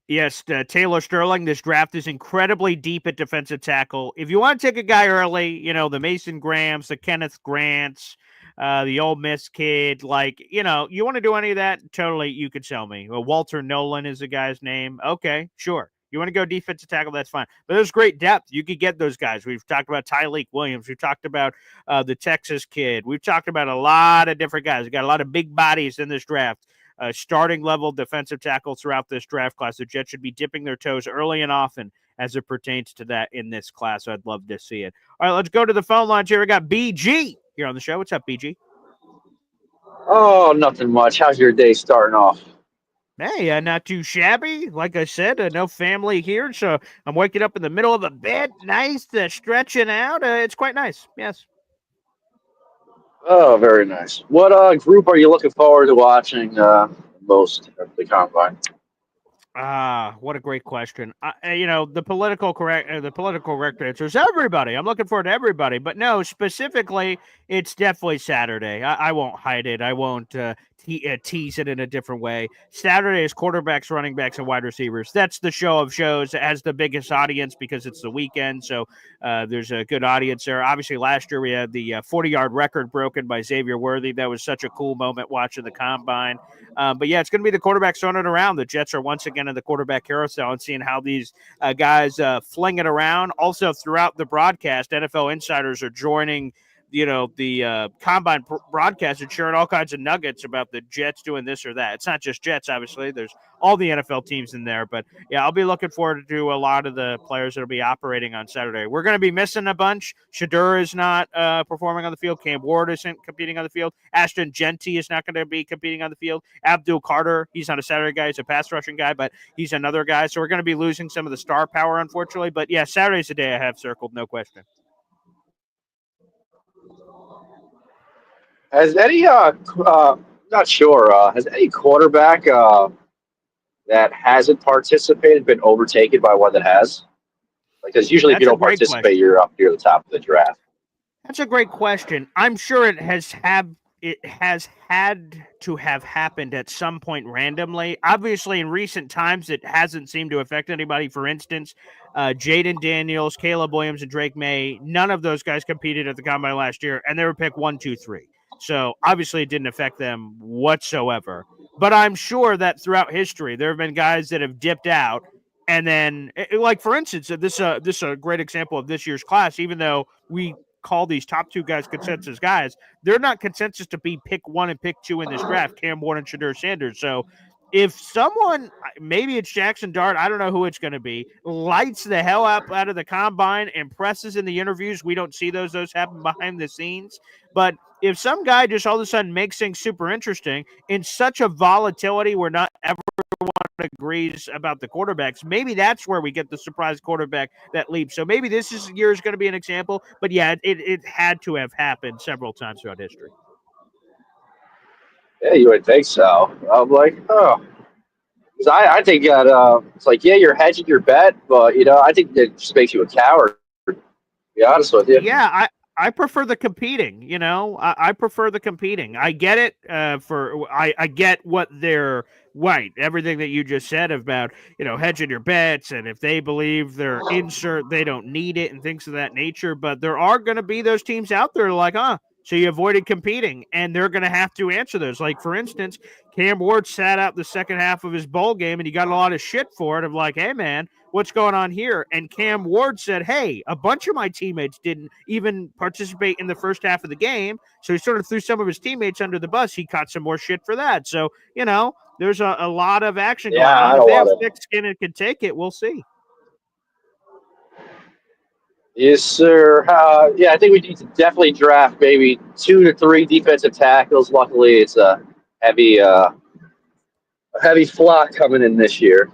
Yes, Taylor Sterling, this draft is incredibly deep at defensive tackle. If you want to take a guy early, the Mason Grahams, the Kenneth Grants, the Ole Miss kid, you want to do any of that, totally, you could sell me. Well, Walter Nolan is the guy's name. Okay, sure. You want to go defensive tackle, that's fine. But there's great depth. You could get those guys. We've talked about Tyleek Williams. We've talked about the Texas kid. We've talked about a lot of different guys. We've got a lot of big bodies in this draft. Starting level defensive tackle throughout this draft class. The Jets should be dipping their toes early and often as it pertains to that in this class. I'd love to see it. All right, let's go to the phone lines here. We got BG here on the show. What's up, BG?
Oh, nothing much. How's your day starting off?
Hey, not too shabby. Like I said, no family here, so I'm waking up in the middle of a bed, nice, stretching out. It's quite nice. Yes.
Oh, very nice. What group are you looking forward to watching most at the combine?
Ah, what a great question. The political correct answer is everybody. I'm looking forward to everybody, but no, specifically, it's definitely Saturday. I won't hide it. I won't tease it in a different way. Saturday is quarterbacks, running backs, and wide receivers. That's the show of shows. It has the biggest audience because it's the weekend, so there's a good audience there. Obviously, last year we had the 40-yard record broken by Xavier Worthy. That was such a cool moment watching the combine. But yeah, it's going to be the quarterbacks throwing it around. The Jets are once again in the quarterback carousel and seeing how these guys fling it around. Also, throughout the broadcast, NFL insiders are joining the combine broadcast and sharing all kinds of nuggets about the Jets doing this or that. It's not just Jets, obviously. There's all the NFL teams in there. But yeah, I'll be looking forward to a lot of the players that will be operating on Saturday. We're going to be missing a bunch. Shadur is not performing on the field. Cam Ward isn't competing on the field. Ashton Genty is not going to be competing on the field. Abdul Carter, he's not a Saturday guy. He's a pass rushing guy, but he's another guy. So we're going to be losing some of the star power, unfortunately. But yeah, Saturday's the day I have circled, no question.
Has any not sure, has any quarterback that hasn't participated been overtaken by one that has? Like, because usually if
That's
you
a
don't
great
participate,
question.
you're up near the top of the draft.
That's a great question. I'm sure it has had to have happened at some point randomly. Obviously, in recent times, it hasn't seemed to affect anybody. For instance, Jaden Daniels, Caleb Williams, and Drake May, none of those guys competed at the combine last year, and they were picked 1, 2, 3. So obviously, it didn't affect them whatsoever. But I'm sure that throughout history, there have been guys that have dipped out. And then, like for instance, this is a great example of this year's class. Even though we call these top two guys consensus guys, they're not consensus to be pick 1 and pick 2 in this draft, Cam Ward and Shadur Sanders. So if someone, maybe it's Jackson Dart, I don't know who it's going to be, lights the hell up out of the combine, impresses in the interviews, we don't see those happen behind the scenes. But if some guy just all of a sudden makes things super interesting in such a volatility where not everyone agrees about the quarterbacks, maybe that's where we get the surprise quarterback that leaps. So maybe this year is going to be an example. But yeah, it had to have happened several times throughout history.
Yeah, you would think so. I'm like, oh. 'Cause I think that it's like, yeah, you're hedging your bet, but, I think it just makes you a coward, to be honest with you.
Yeah, I prefer the competing. I prefer the competing. I get it. I get what they're right. Everything that you just said about hedging your bets, and if they believe their insert, they don't need it, and things of that nature. But there are going to be those teams out there like, so you avoided competing, and they're going to have to answer those. Like for instance, Cam Ward sat out the second half of his bowl game, and he got a lot of shit for it. Of like, hey man, what's going on here? And Cam Ward said, hey, a bunch of my teammates didn't even participate in the first half of the game. So he sort of threw some of his teammates under the bus. He caught some more shit for that. So, there's a lot of action going
Yeah, I
on. If
don't
they have
want to.
thick skin and can take it, we'll see.
Yes, sir. Yeah, I think we need to definitely draft maybe 2 to 3 defensive tackles. Luckily, it's heavy, a heavy flock coming in this year.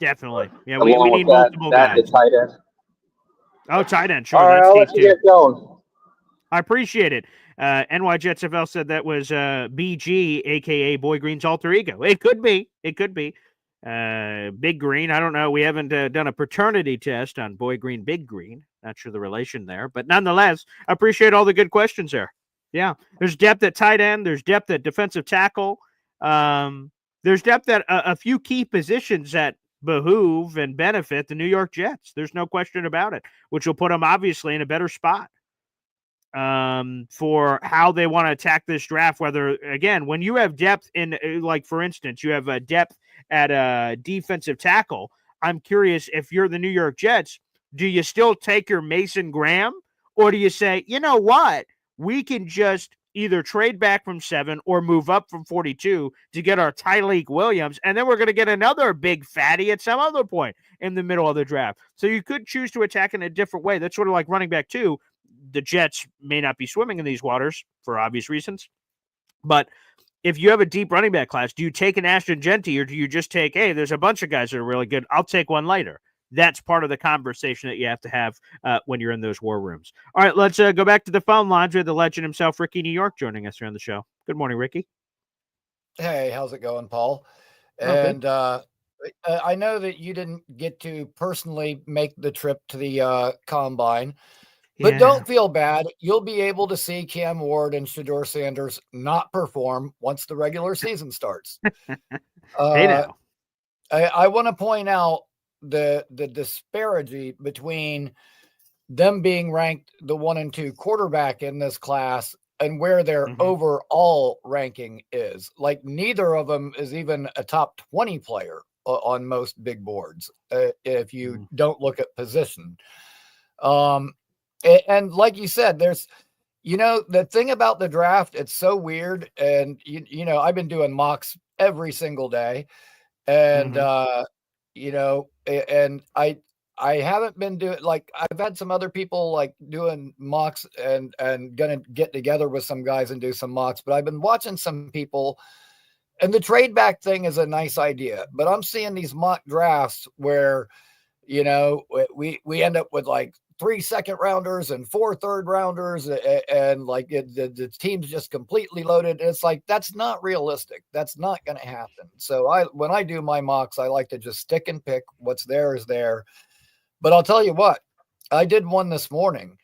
Definitely. Yeah, we
Along with
need multiple
that the
guys.
tight end.
Oh, tight end. Sure.
All right,
That's
I'll
deep
let you
too.
get going.
I appreciate it. NY Jets FL said that was BG, aka Boy Green's alter ego. It could be. It could be. Big Green. I don't know. We haven't done a paternity test on Boy Green, Big Green. Not sure the relation there, but nonetheless, I appreciate all the good questions there. Yeah, there's depth at tight end. There's depth at defensive tackle. There's depth at a few key positions that behoove and benefit the New York Jets. There's no question about it, which will put them obviously in a better spot for how they want to attack this draft. Whether, again, when you have depth in, like, for instance, you have a depth at a defensive tackle, I'm curious, if you're the New York Jets, do you still take your Mason Graham, or do you say, you know what, we can just either trade back from 7 or move up from 42 to get our Tyleik Williams, and then we're going to get another big fatty at some other point in the middle of the draft. So you could choose to attack in a different way. That's sort of like running back too. The Jets may not be swimming in these waters for obvious reasons, but if you have a deep running back class, do you take an Ashton Genty or do you just take, hey, there's a bunch of guys that are really good. I'll take one later. That's part of the conversation that you have to have when you're in those war rooms. All right, let's go back to the phone lines. We have the legend himself, Ricky New York, joining us here on the show. Good morning, Ricky.
Hey, how's it going, Paul?
Oh, good.
And I know that you didn't get to personally make the trip to the combine, but
Yeah.
don't feel bad. You'll be able to see Cam Ward and Shador Sanders not perform once the regular season starts.
Hey now.
I want to point out the disparity between them being ranked the 1 and 2 quarterback in this class and where their overall ranking is. Like, neither of them is even a top 20 player on most big boards if you don't look at position. And like you said, there's, the thing about the draft, it's so weird. And, I've been doing mocks every single day. And, and I haven't been doing, like, I've had some other people like doing mocks and gonna get together with some guys and do some mocks, but I've been watching some people, and the trade back thing is a nice idea, but I'm seeing these mock drafts where, we end up with like 3 second rounders and 4 third rounders, and like the team's just completely loaded. It's like, that's not realistic. That's not going to happen. So when I do my mocks, I like to just stick and pick. What's there is there. But I'll tell you what, I did one this morning,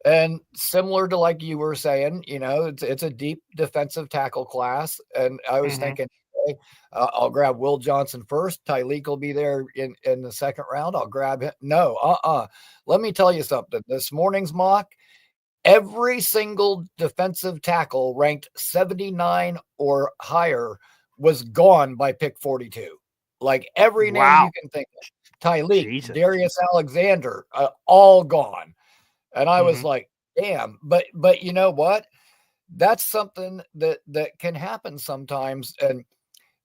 and similar to like you were saying, it's a deep defensive tackle class. And I was thinking, hey, I'll grab Will Johnson first. Tyleek will be there in the second round. I'll grab him. No, let me tell you something. This morning's mock, every single defensive tackle ranked 79 or higher was gone by pick 42. Like, every name you can think of. Tyleek, Darius Alexander, all gone. And I was like, damn. But you know what? That's something that can happen sometimes. And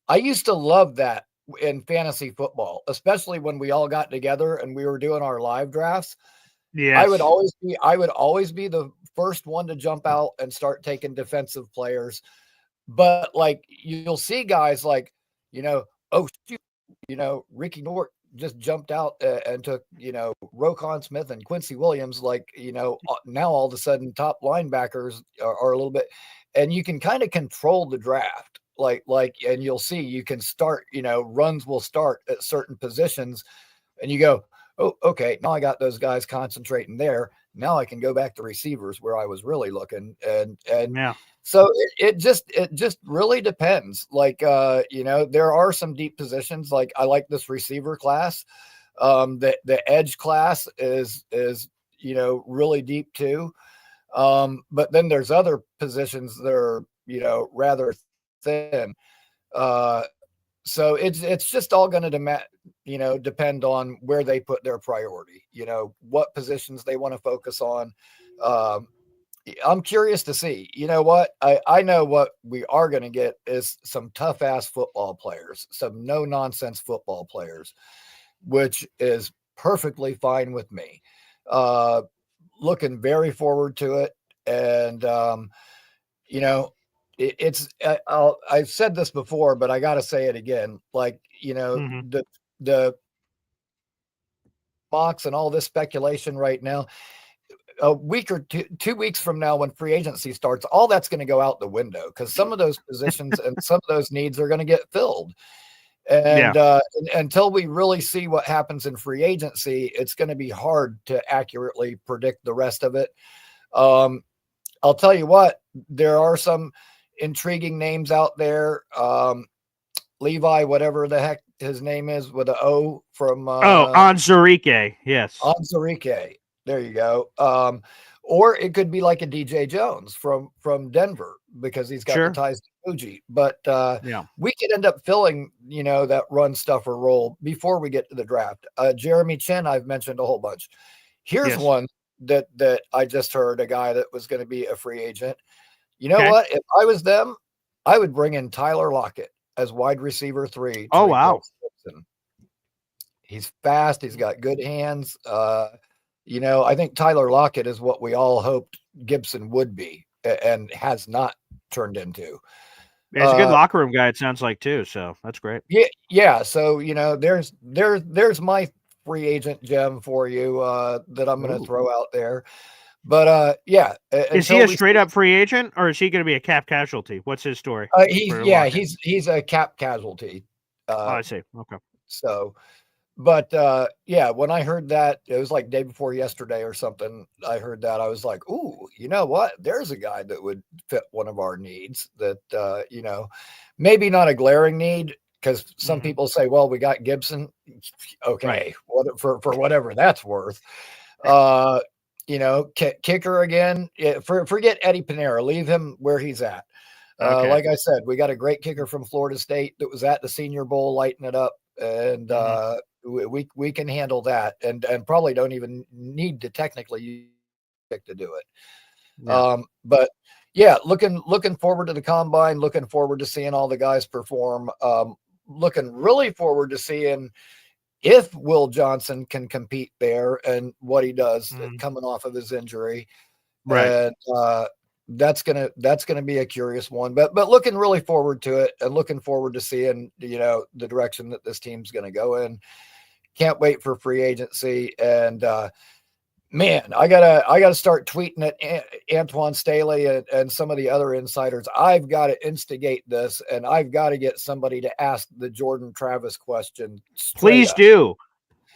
I used to love that in fantasy football, especially when we all got together and we were doing our live drafts.
Yes.
I would always be the first one to jump out and start taking defensive players. But like, you'll see guys like, Ricky Nort just jumped out and took, Roquan Smith and Quincy Williams, like, now all of a sudden top linebackers are a little bit, and you can kind of control the draft. And you'll see, you can start, runs will start at certain positions, and you go, oh, okay, now I got those guys concentrating there. Now I can go back to receivers where I was really looking. And
yeah.
So it just really depends. Like, there are some deep positions. Like, I like this receiver class. The edge class is really deep too. But then there's other positions that are, rather thin. So it's just all going to depend on where they put their priority, what positions they want to focus on. I'm curious to see, what I know what we are going to get is some tough ass football players, some no nonsense football players, which is perfectly fine with me. Looking very forward to it. And, I've said this before, but I got to say it again. Like, the mocks and all this speculation right now, a week or 2 weeks from now, when free agency starts, all that's going to go out the window, because some of those positions and some of those needs are going to get filled. And until we really see what happens in free agency, it's going to be hard to accurately predict the rest of it. I'll tell you what, there are some intriguing names out there. Levi, whatever the heck his name is with an O from
Onwuzurike. Yes.
Onwuzurike. There you go. Or it could be like a DJ Jones from Denver, because he's got the ties to Fuji. But we could end up filling, that run stuffer role before we get to the draft. Jeremy Chin, I've mentioned a whole bunch. Here's one that I just heard, a guy that was going to be a free agent. You know what? If I was them, I would bring in Tyler Lockett as wide receiver 3.
Oh, wow.
He's fast. He's got good hands. I think Tyler Lockett is what we all hoped Gibson would be and has not turned into.
Yeah, he's a good locker room guy, it sounds like, too, so that's great.
Yeah. So, there's my free agent gem for you that I'm going to
Ooh.
throw out there. But yeah,
Is he
until
a
we
straight up free agent, or is he going to be a cap casualty? What's his story for Washington?
he's a cap casualty.
Oh,
Uh,
I see. Okay.
so, but yeah, when I heard that, it was like day before yesterday or something. I heard that I was like, "Ooh, you know what? There's a guy that would fit one of our needs. That maybe not a glaring need." Because some
Mhm.
people say, "Well, we got Gibson." Okay,
Right.
for whatever that's worth. Kicker again. Forget Eddie Pinero. Leave him where he's at.
Okay.
Like I said, we got a great kicker from Florida State that was at the Senior Bowl, lighting it up, and
Mhm.
we can handle that, and probably don't even need to technically use pick to do it.
Yeah.
But yeah, looking forward to the combine. Looking forward to seeing all the guys perform. Looking really forward to seeing if Will Johnson can compete there and what he does
Mhm.
coming off of his injury.
Right.
And that's gonna be a curious one. But looking really forward to it and looking forward to seeing the direction that this team's gonna go in. Can't wait for free agency. And man, I gotta start tweeting at Antoine Staley and some of the other insiders. I've got to instigate this, and I've got to get somebody to ask the Jordan Travis question straight
Please
up.
do.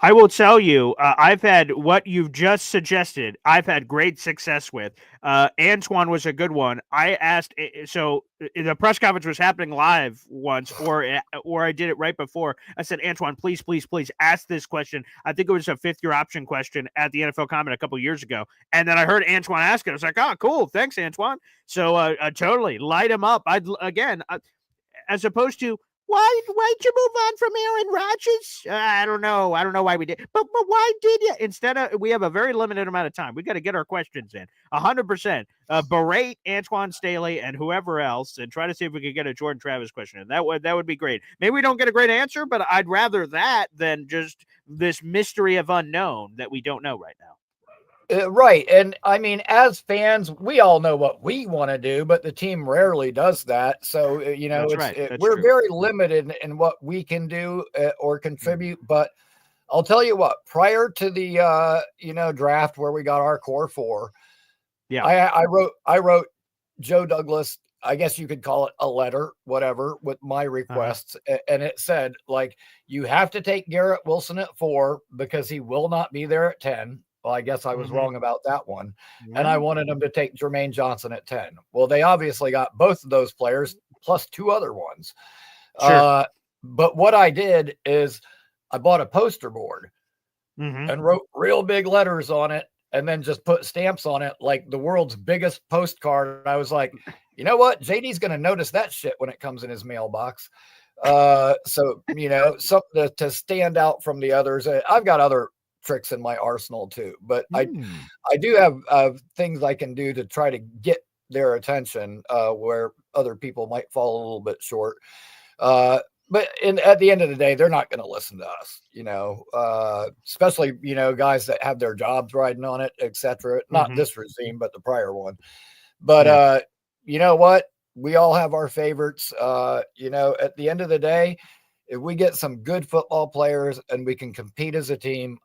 I will tell you, I've had what you've just suggested. I've had great success with. Antoine was a good one. I asked, the press conference was happening live once, or I did it right before. I said, Antoine, please, please, please ask this question. I think it was a fifth year option question at the NFL Combine a couple years ago, and then I heard Antoine ask it. I was like, oh, cool, thanks, Antoine. So totally light him up. As opposed to why'd you move on from Aaron Rodgers? I don't know. I don't know why we did, but why did you? Instead of we have a very limited amount of time. We got to get our questions in 100%. Berate Antoine Staley and whoever else, and try to see if we could get a Jordan Travis question in. That would be great. Maybe we don't get a great answer, but I'd rather that than just this mystery of unknown that we don't know right now.
Right. And I mean, as fans, we all know what we want to do, but the team rarely does that. So,
That's right. That's
we're
true.
very limited in what we can do or
Mm-hmm.
contribute. But I'll tell you what, prior to the, draft where we got our core four,
Yeah.
I wrote Joe Douglas, I guess you could call it a letter, whatever, with my requests. And it said, like, you have to take Garrett Wilson at 4 because he will not be there at 10. Well, I guess I was
Mhm.
wrong about that one. And I
Yeah.
wanted him to take Jermaine Johnson at 10. Well, they obviously got both of those players plus 2 other ones.
Sure.
But what I did is I bought a poster board
Mhm.
and wrote real big letters on it and then just put stamps on it like the world's biggest postcard. And I was like, you know what? JD's going to notice that shit when it comes in his mailbox. So, something to stand out from the others. I've got other tricks in my arsenal too, but I do have things I can do to try to get their attention where other people might fall a little bit short. But at the end of the day, they're not going to listen to us, especially, guys that have their jobs riding on it, etc. Not
Mhm.
this regime, but the prior one. But,
Yeah.
you know what? We all have our favorites. At the end of the day, if we get some good football players and we can compete as a team,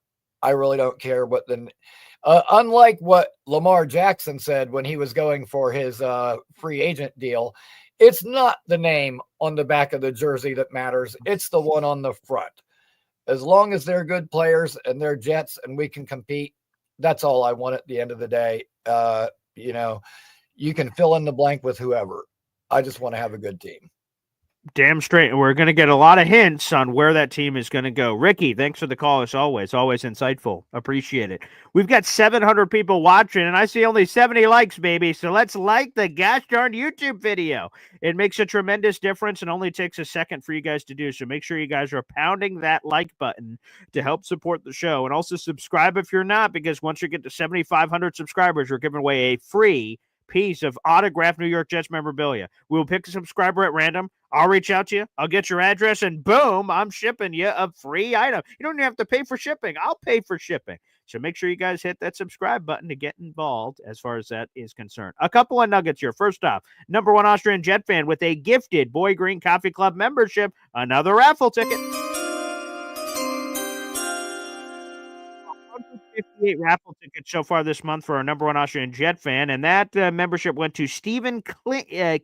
I really don't care what unlike what Lamar Jackson said when he was going for his free agent deal, it's not the name on the back of the jersey that matters. It's the one on the front. As long as they're good players and they're Jets and we can compete, that's all I want at the end of the day. You can fill in the blank with whoever. I just want to have a good team.
Damn straight. We're going to get a lot of hints on where that team is going to go. Ricky, thanks for the call as always. Always insightful. Appreciate it. We've got 700 people watching, and I see only 70 likes, baby. So let's like the gosh darn YouTube video. It makes a tremendous difference and only takes a second for you guys to do. So make sure you guys are pounding that like button to help support the show. And also subscribe if you're not, because once you get to 7,500 subscribers, we're giving away a free piece of autographed New York Jets memorabilia. We will pick a subscriber at random. I'll reach out to you. I'll get your address, and boom, I'm shipping you a free item. You don't even have to pay for shipping. I'll pay for shipping. So make sure you guys hit that subscribe button to get involved as far as that is concerned. A couple of nuggets here. First off, number one Austrian Jet fan with a gifted Boy Green Coffee Club membership, another raffle ticket. 158 raffle tickets so far this month for our number one Austrian Jet fan, and that membership went to Stephen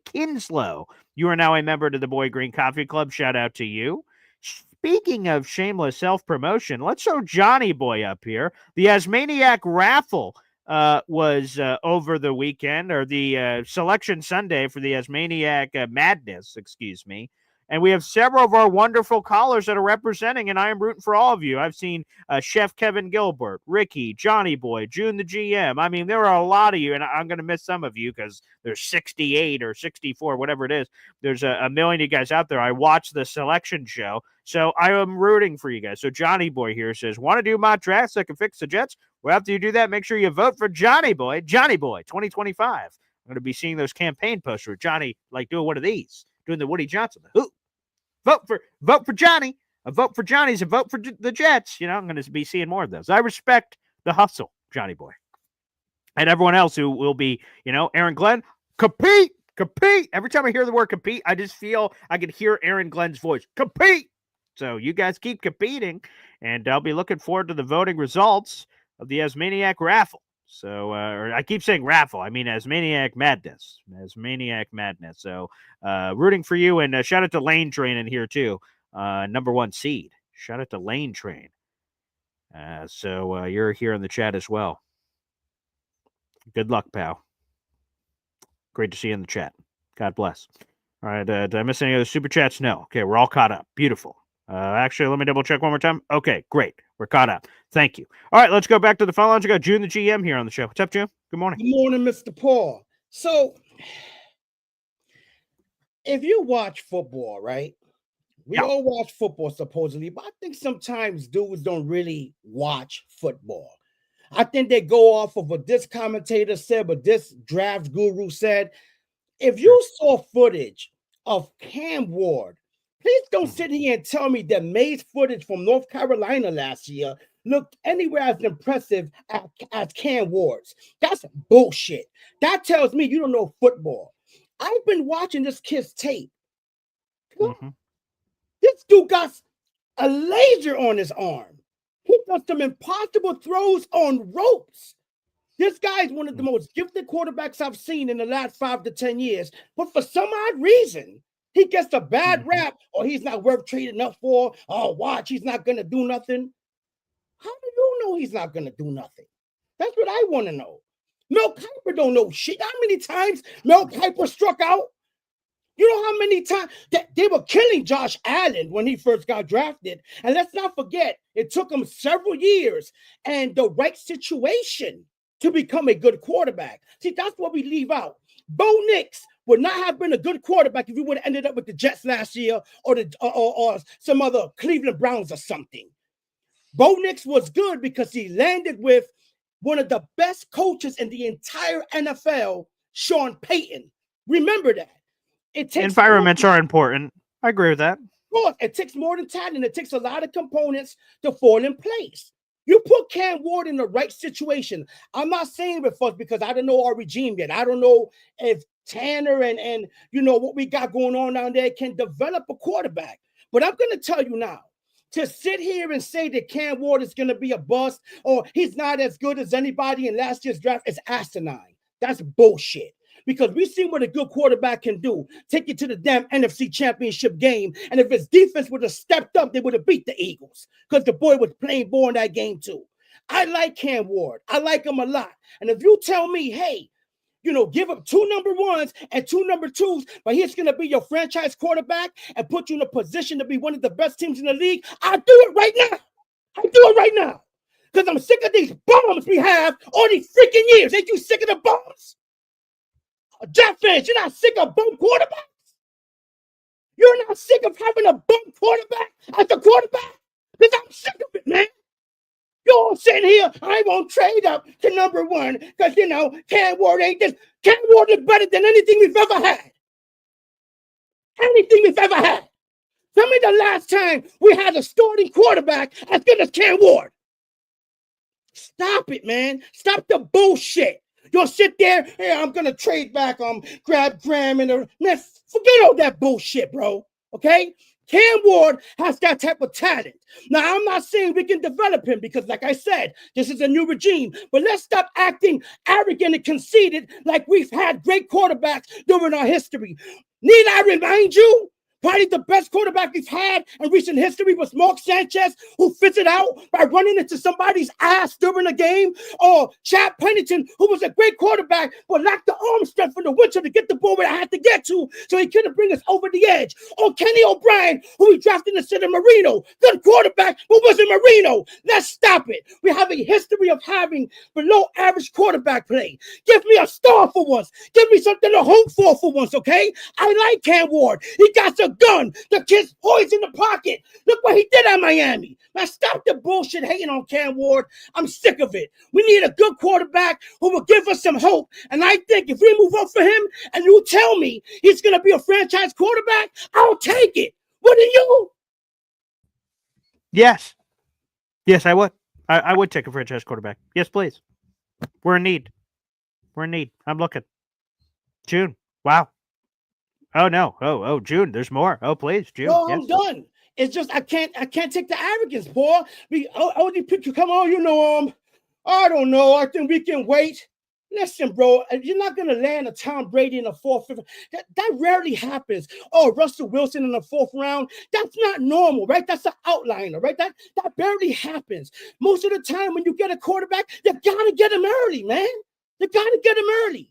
Kinslow. You are now a member to the Boy Green Coffee Club. Shout out to you. Speaking of shameless self-promotion, let's throw Johnny Boy up here. The Asmaniac raffle was over the weekend, or the selection Sunday for the Asmaniac Madness, excuse me. And we have several of our wonderful callers that are representing, and I am rooting for all of you. I've seen Chef Kevin Gilbert, Ricky, Johnny Boy, June the GM. I mean, there are a lot of you, and I'm going to miss some of you because there's 68 or 64, whatever it is. There's a million of you guys out there. I watch the selection show, so I am rooting for you guys. So Johnny Boy here says, want to do mock drafts that can fix the Jets? Well, after you do that, make sure you vote for Johnny Boy 2025. I'm going to be seeing those campaign posters. Johnny, like doing one of these, doing the Woody Johnson. Ooh. Vote for Johnny. A vote for Johnny's a vote for the Jets. You know, I'm going to be seeing more of those. I respect the hustle, Johnny Boy. And everyone else who will be, you know, Aaron Glenn, compete. Every time I hear the word compete, I just feel I can hear Aaron Glenn's voice. Compete. So you guys keep competing, and I'll be looking forward to the voting results of the Asmaniac raffle. So, or I keep saying raffle. I mean Asmaniac Madness. So, rooting for you, and shout out to Lane Train in here too. Number one seed. Shout out to Lane Train. So you're here in the chat as well. Good luck, pal. Great to see you in the chat. God bless. All right. Did I miss any other super chats? No. Okay, we're all caught up. Beautiful. Actually, let me double check one more time. Okay, great. We're caught up. Thank you. All right, let's go back to the phone lines. We got June the GM here on the show. What's up, June? Good morning.
Good morning, Mr. Paul. So, if you watch football, right? We all watch football supposedly, but I think sometimes dudes don't really watch football. I think they go off of what this commentator said, but this draft guru said. If you saw footage of Cam Ward, please don't sit here and tell me that May's footage from North Carolina last year looked anywhere as impressive as Cam Ward's. That's bullshit. That tells me you don't know football. I've been watching this kid's tape. This dude got a laser on his arm. He does some impossible throws on ropes. This guy's one of the most gifted quarterbacks I've seen in the last 5 to 10 years. But for some odd reason, he gets a bad rap, or he's not worth trading up for. Oh, watch, he's not going to do nothing. How do you know he's not going to do nothing? That's what I want to know. Mel Kiper don't know shit. How many times Mel Kiper struck out? You know how many times they were killing Josh Allen when he first got drafted. And let's not forget, it took him several years and the right situation to become a good quarterback. See, that's what we leave out. Bo Nix would not have been a good quarterback if he would have ended up with the Jets last year or some other Cleveland Browns or something. Bo Nix was good because he landed with one of the best coaches in the entire NFL, Sean Payton. Remember that.
Environments are important. I agree with that.
Of course, it takes more than talent. It takes a lot of components to fall in place. You put Cam Ward in the right situation. I'm not saying it first because I don't know our regime yet. I don't know if Tanner and you know what we got going on down there can develop a quarterback. But I'm going to tell you now, to sit here and say that Cam Ward is going to be a bust or he's not as good as anybody in last year's draft is asinine. That's bullshit. Because we've seen what a good quarterback can do. Take you to the damn NFC Championship game. And if his defense would have stepped up, they would have beat the Eagles. Because the boy was playing ball in that game too. I like Cam Ward. I like him a lot. And if you tell me, hey, you know, give up 2 number 1s and 2 number 2s, but he's going to be your franchise quarterback and put you in a position to be one of the best teams in the league, I'll do it right now. I'll do it right now. Because I'm sick of these bombs we have all these freaking years. Ain't you sick of the bombs? Jet fans, you're not sick of bum quarterbacks? You're not sick of having a bum quarterback as a quarterback? Because I'm sick of it, man. You're all sick sitting here, I won't trade up to number one because, Cam Ward ain't this. Cam Ward is better than anything we've ever had. Anything we've ever had. Tell me the last time we had a starting quarterback as good as Cam Ward. Stop it, man. Stop the bullshit. You'll sit there, hey, I'm going to trade back, grab Graham and man, forget all that bullshit, bro. Okay? Cam Ward has that type of talent. Now, I'm not saying we can develop him because, like I said, this is a new regime. But let's stop acting arrogant and conceited like we've had great quarterbacks during our history. Need I remind you? Probably the best quarterback we've had in recent history was Mark Sanchez, who fits it out by running into somebody's ass during a game, or Chad Pennington, who was a great quarterback but lacked the arm strength for the winter to get the ball where I had to get to, so he couldn't bring us over the edge. Or Kenny O'Brien, who we drafted instead of Marino, good quarterback but wasn't Marino. Let's stop it. We have a history of having below average quarterback play. Give me a star for once. Give me something to hope for once, okay? I like Cam Ward. He got a gun. The kid's poised in the pocket. Look what he did at Miami. Now stop the bullshit hating on Cam Ward. I'm sick of it. We need a good quarterback who will give us some hope. And I think if we move up for him and you tell me he's going to be a franchise quarterback, I'll take it. Wouldn't you?
Yes. Yes, I would. I would take a franchise quarterback. Yes, please. We're in need. I'm looking. June. Wow. Oh no! Oh, June. There's more. Oh, please, June.
No,
yes.
I'm done. It's just I can't take the arrogance, boy. Come on, I don't know. I think we can wait. Listen, bro, you're not gonna land a Tom Brady in the fourth, fifth. That rarely happens. Oh, Russell Wilson in the fourth round. That's not normal, right? That's an outliner, right? That barely happens. Most of the time, when you get a quarterback, you gotta get him early, man. You gotta get him early.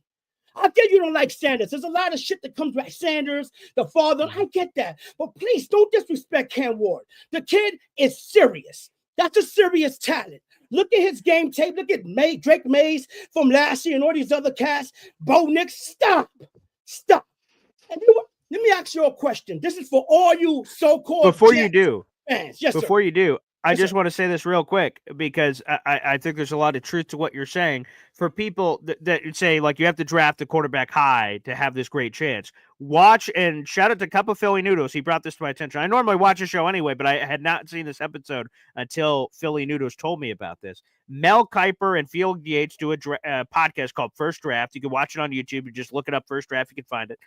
I get you don't like Sanders. There's a lot of shit that comes back. Sanders, the father, I get that. But please don't disrespect Cam Ward. The kid is serious. That's a serious talent. Look at his game tape. Look at Drake Mays from last year and all these other cats. Bo Nix, stop. And let me ask you a question. This is for all you so-called
Before
Jets
you do,
fans. Yes,
Before
sir.
you do, I
Yes,
just
sir.
want to say this real quick because I think there's a lot of truth to what you're saying. For people that say, like, you have to draft a quarterback high to have this great chance, watch and shout out to Cup of Philly Noodles. He brought this to my attention. I normally watch the show anyway, but I had not seen this episode until Philly Noodles told me about this. Mel Kiper and Field Yates do a podcast called First Draft. You can watch it on YouTube. You just look it up, First Draft. You can find it.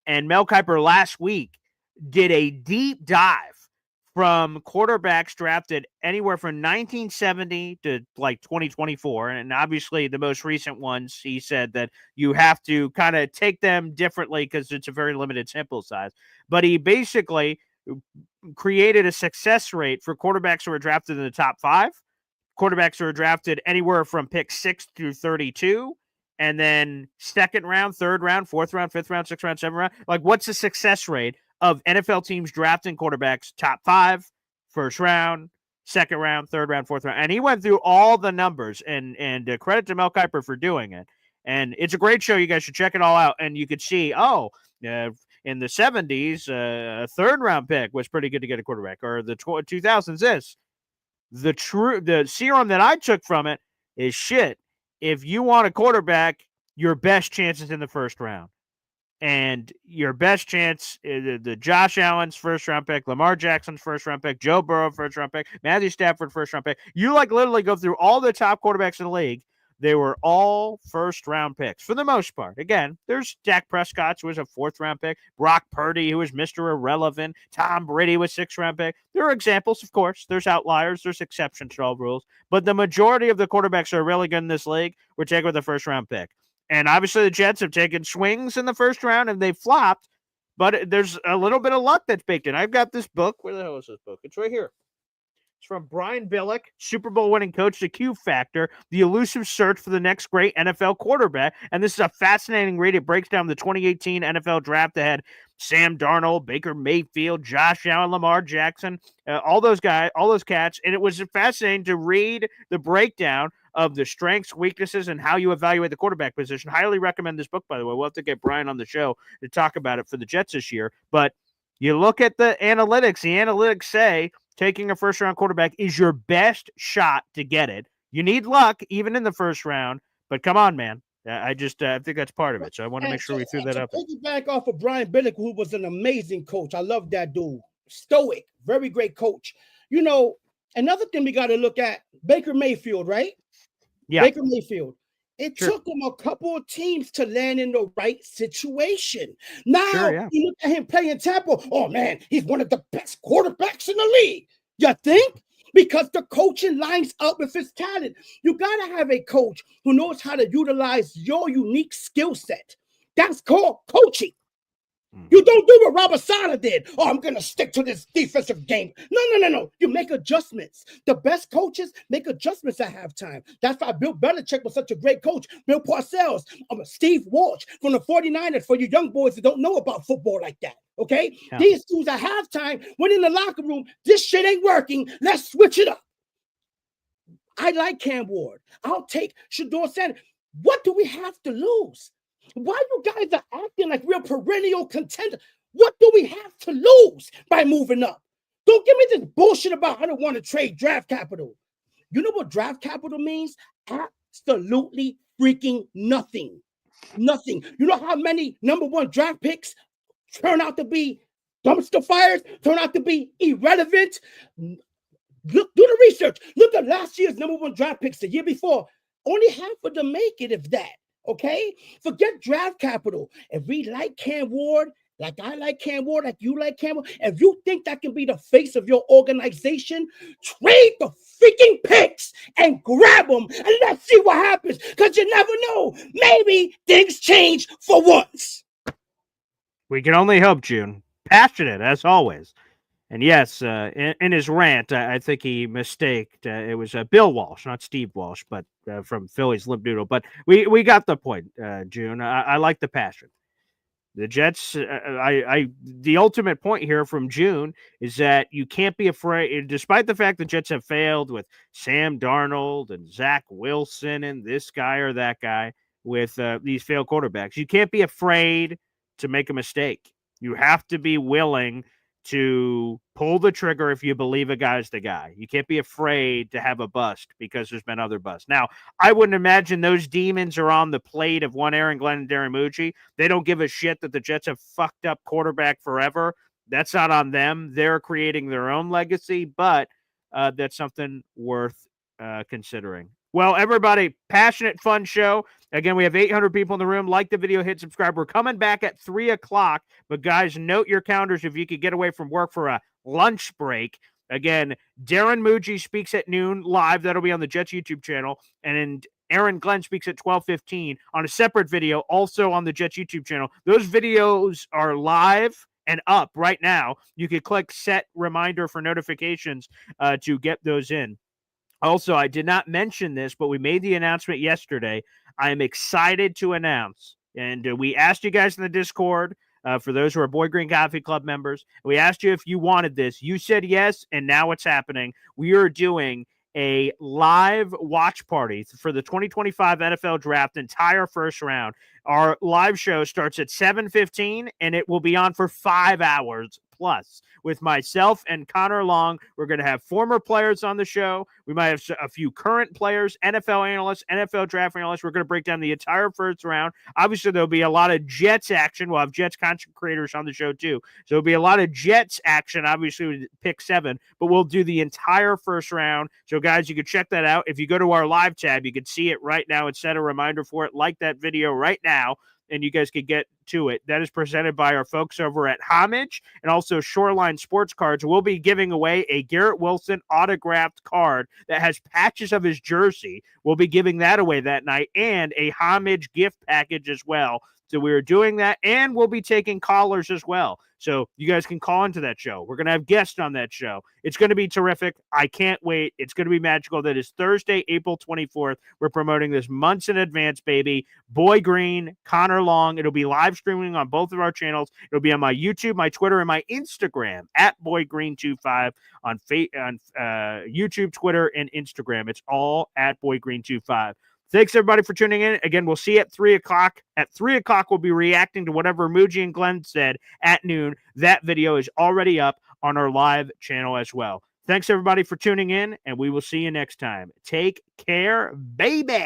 And Mel Kiper last week did a deep dive from quarterbacks drafted anywhere from 1970 to like 2024. And obviously the most recent ones, he said that you have to kind of take them differently because it's a very limited sample size. But he basically created a success rate for quarterbacks who were drafted in the top 5, quarterbacks who are drafted anywhere from pick 6 through 32, and then second round, third round, fourth round, fifth round, sixth round, seventh round. Like, what's the success rate of NFL teams drafting quarterbacks top 5, first round, second round, third round, fourth round? And he went through all the numbers, and credit to Mel Kiper for doing it. And it's a great show. You guys should check it all out. And you could see, in the 70s, a third round pick was pretty good to get a quarterback, or the 2000s this. The serum that I took from it is shit. If you want a quarterback, your best chance is in the first round. And your best chance is the Josh Allen's first round pick, Lamar Jackson's first round pick, Joe Burrow first round pick, Matthew Stafford first round pick. You literally go through all the top quarterbacks in the league. They were all first round picks for the most part. Again, there's Dak Prescott, who was a fourth round pick, Brock Purdy, who was Mr. Irrelevant, Tom Brady was sixth round pick. There are examples, of course. There's outliers, there's exceptions to all rules. But the majority of the quarterbacks are really good in this league were taken with a first round pick. And obviously the Jets have taken swings in the first round and they've flopped, but there's a little bit of luck that's baked in. I've got this book. Where the hell is this book? It's right here. It's from Brian Billick, Super Bowl winning coach, The Q Factor, the elusive search for the next great NFL quarterback. And this is a fascinating read. It breaks down the 2018 NFL draft that had Sam Darnold, Baker Mayfield, Josh Allen, Lamar Jackson, all those guys, all those cats. And it was fascinating to read the breakdown of the strengths, weaknesses, and how you evaluate the quarterback position. Highly recommend this book, by the way. We'll have to get Brian on the show to talk about it for the Jets this year. But you look at the analytics. The analytics say taking a first-round quarterback is your best shot to get it. You need luck, even in the first round. But come on, man. I think that's part of it. So I want to make sure we threw that up.
Piggyback off of Brian Billick, who was an amazing coach. I love that dude. Stoic, very great coach. You know, another thing we got to look at, Baker Mayfield, right?
Yeah.
Baker Mayfield. It took him a couple of teams to land in the right situation. Now, you look at him playing Tampa. Oh, man, he's one of the best quarterbacks in the league. You think? Because the coaching lines up with his talent. You got to have a coach who knows how to utilize your unique skill set. That's called coaching. You don't do what Robert Saleh did. Oh, I'm going to stick to this defensive game. No. You make adjustments. The best coaches make adjustments at halftime. That's why Bill Belichick was such a great coach. Bill Parcells, Steve Walsh from the 49ers, for you young boys that don't know about football like that. Okay? Yeah. These dudes at halftime went in the locker room. This shit ain't working. Let's switch it up. I like Cam Ward. I'll take Shedeur Sanders. What do we have to lose? Why you guys are acting like we're perennial contenders? What do we have to lose by moving up? Don't give me this bullshit about I don't want to trade draft capital. You know what draft capital means? Absolutely freaking nothing. Nothing. You know how many number one draft picks turn out to be dumpster fires, turn out to be irrelevant? Look, do the research. Look at last year's number one draft picks the year before. Only half of them make it, if that. Okay? Forget draft capital. If we like Cam Ward, like I like Cam Ward, like you like Cam Ward, if you think that can be the face of your organization, trade the freaking picks and grab them and let's see what happens. Because you never know. Maybe things change for once.
We can only hope, June. Passionate, as always. And yes, in his rant, I think he mistaked. It was Bill Walsh, not Steve Walsh, but from Philly's Limp Noodle. But we got the point, June. I like the passion. The Jets, the ultimate point here from June is that you can't be afraid, despite the fact the Jets have failed with Sam Darnold and Zach Wilson and this guy or that guy with these failed quarterbacks. You can't be afraid to make a mistake. You have to be willing to pull the trigger if you believe a guy's the guy. You can't be afraid to have a bust because there's been other busts. Now, I wouldn't imagine those demons are on the plate of one Aaron Glenn and Darren Mucci. They don't give a shit that the Jets have fucked up quarterback forever. That's not on them. They're creating their own legacy, but that's something worth considering. Well, everybody, passionate, fun show. Again, we have 800 people in the room. Like the video, hit subscribe. We're coming back at 3 o'clock. But, guys, note your calendars if you could get away from work for a lunch break. Again, Darren Mucci speaks at noon live. That'll be on the Jets YouTube channel. And Aaron Glenn speaks at 12:15 on a separate video, also on the Jets YouTube channel. Those videos are live and up right now. You could click set reminder for notifications to get those in. Also, I did not mention this, but we made the announcement yesterday. I am excited to announce, and we asked you guys in the Discord, for those who are Boy Green Coffee Club members, we asked you if you wanted this. You said yes, and now it's happening. We are doing a live watch party for the 2025 NFL Draft, entire first round. Our live show starts at 7:15, and it will be on for 5 hours plus with myself and Connor Long. We're going to have former players on the show. We might have a few current players, NFL analysts, NFL draft analysts. We're going to break down the entire first round. Obviously, there'll be a lot of Jets action. We'll have Jets content creators on the show, too. So there'll be a lot of Jets action, obviously, with pick 7, but we'll do the entire first round. So, guys, you can check that out. If you go to our live tab, you can see it right now and set a reminder for it. Like that video right now, and you guys could get to it. That is presented by our folks over at Homage and also Shoreline Sports Cards. We'll be giving away a Garrett Wilson autographed card that has patches of his jersey. We'll be giving that away that night, and a Homage gift package as well. So we're doing that, and we'll be taking callers as well. So you guys can call into that show. We're going to have guests on that show. It's going to be terrific. I can't wait. It's going to be magical. That is Thursday, April 24th. We're promoting this months in advance, baby. Boy Green, Connor Long. It'll be live streaming on both of our channels. It'll be on my YouTube, my Twitter, and my Instagram at BoyGreen25 on YouTube, Twitter, and Instagram. It's all at BoyGreen25. Thanks, everybody, for tuning in. Again, we'll see you at 3 o'clock. At 3 o'clock, we'll be reacting to whatever Muji and Glenn said at noon. That video is already up on our live channel as well. Thanks, everybody, for tuning in, and we will see you next time. Take care, baby.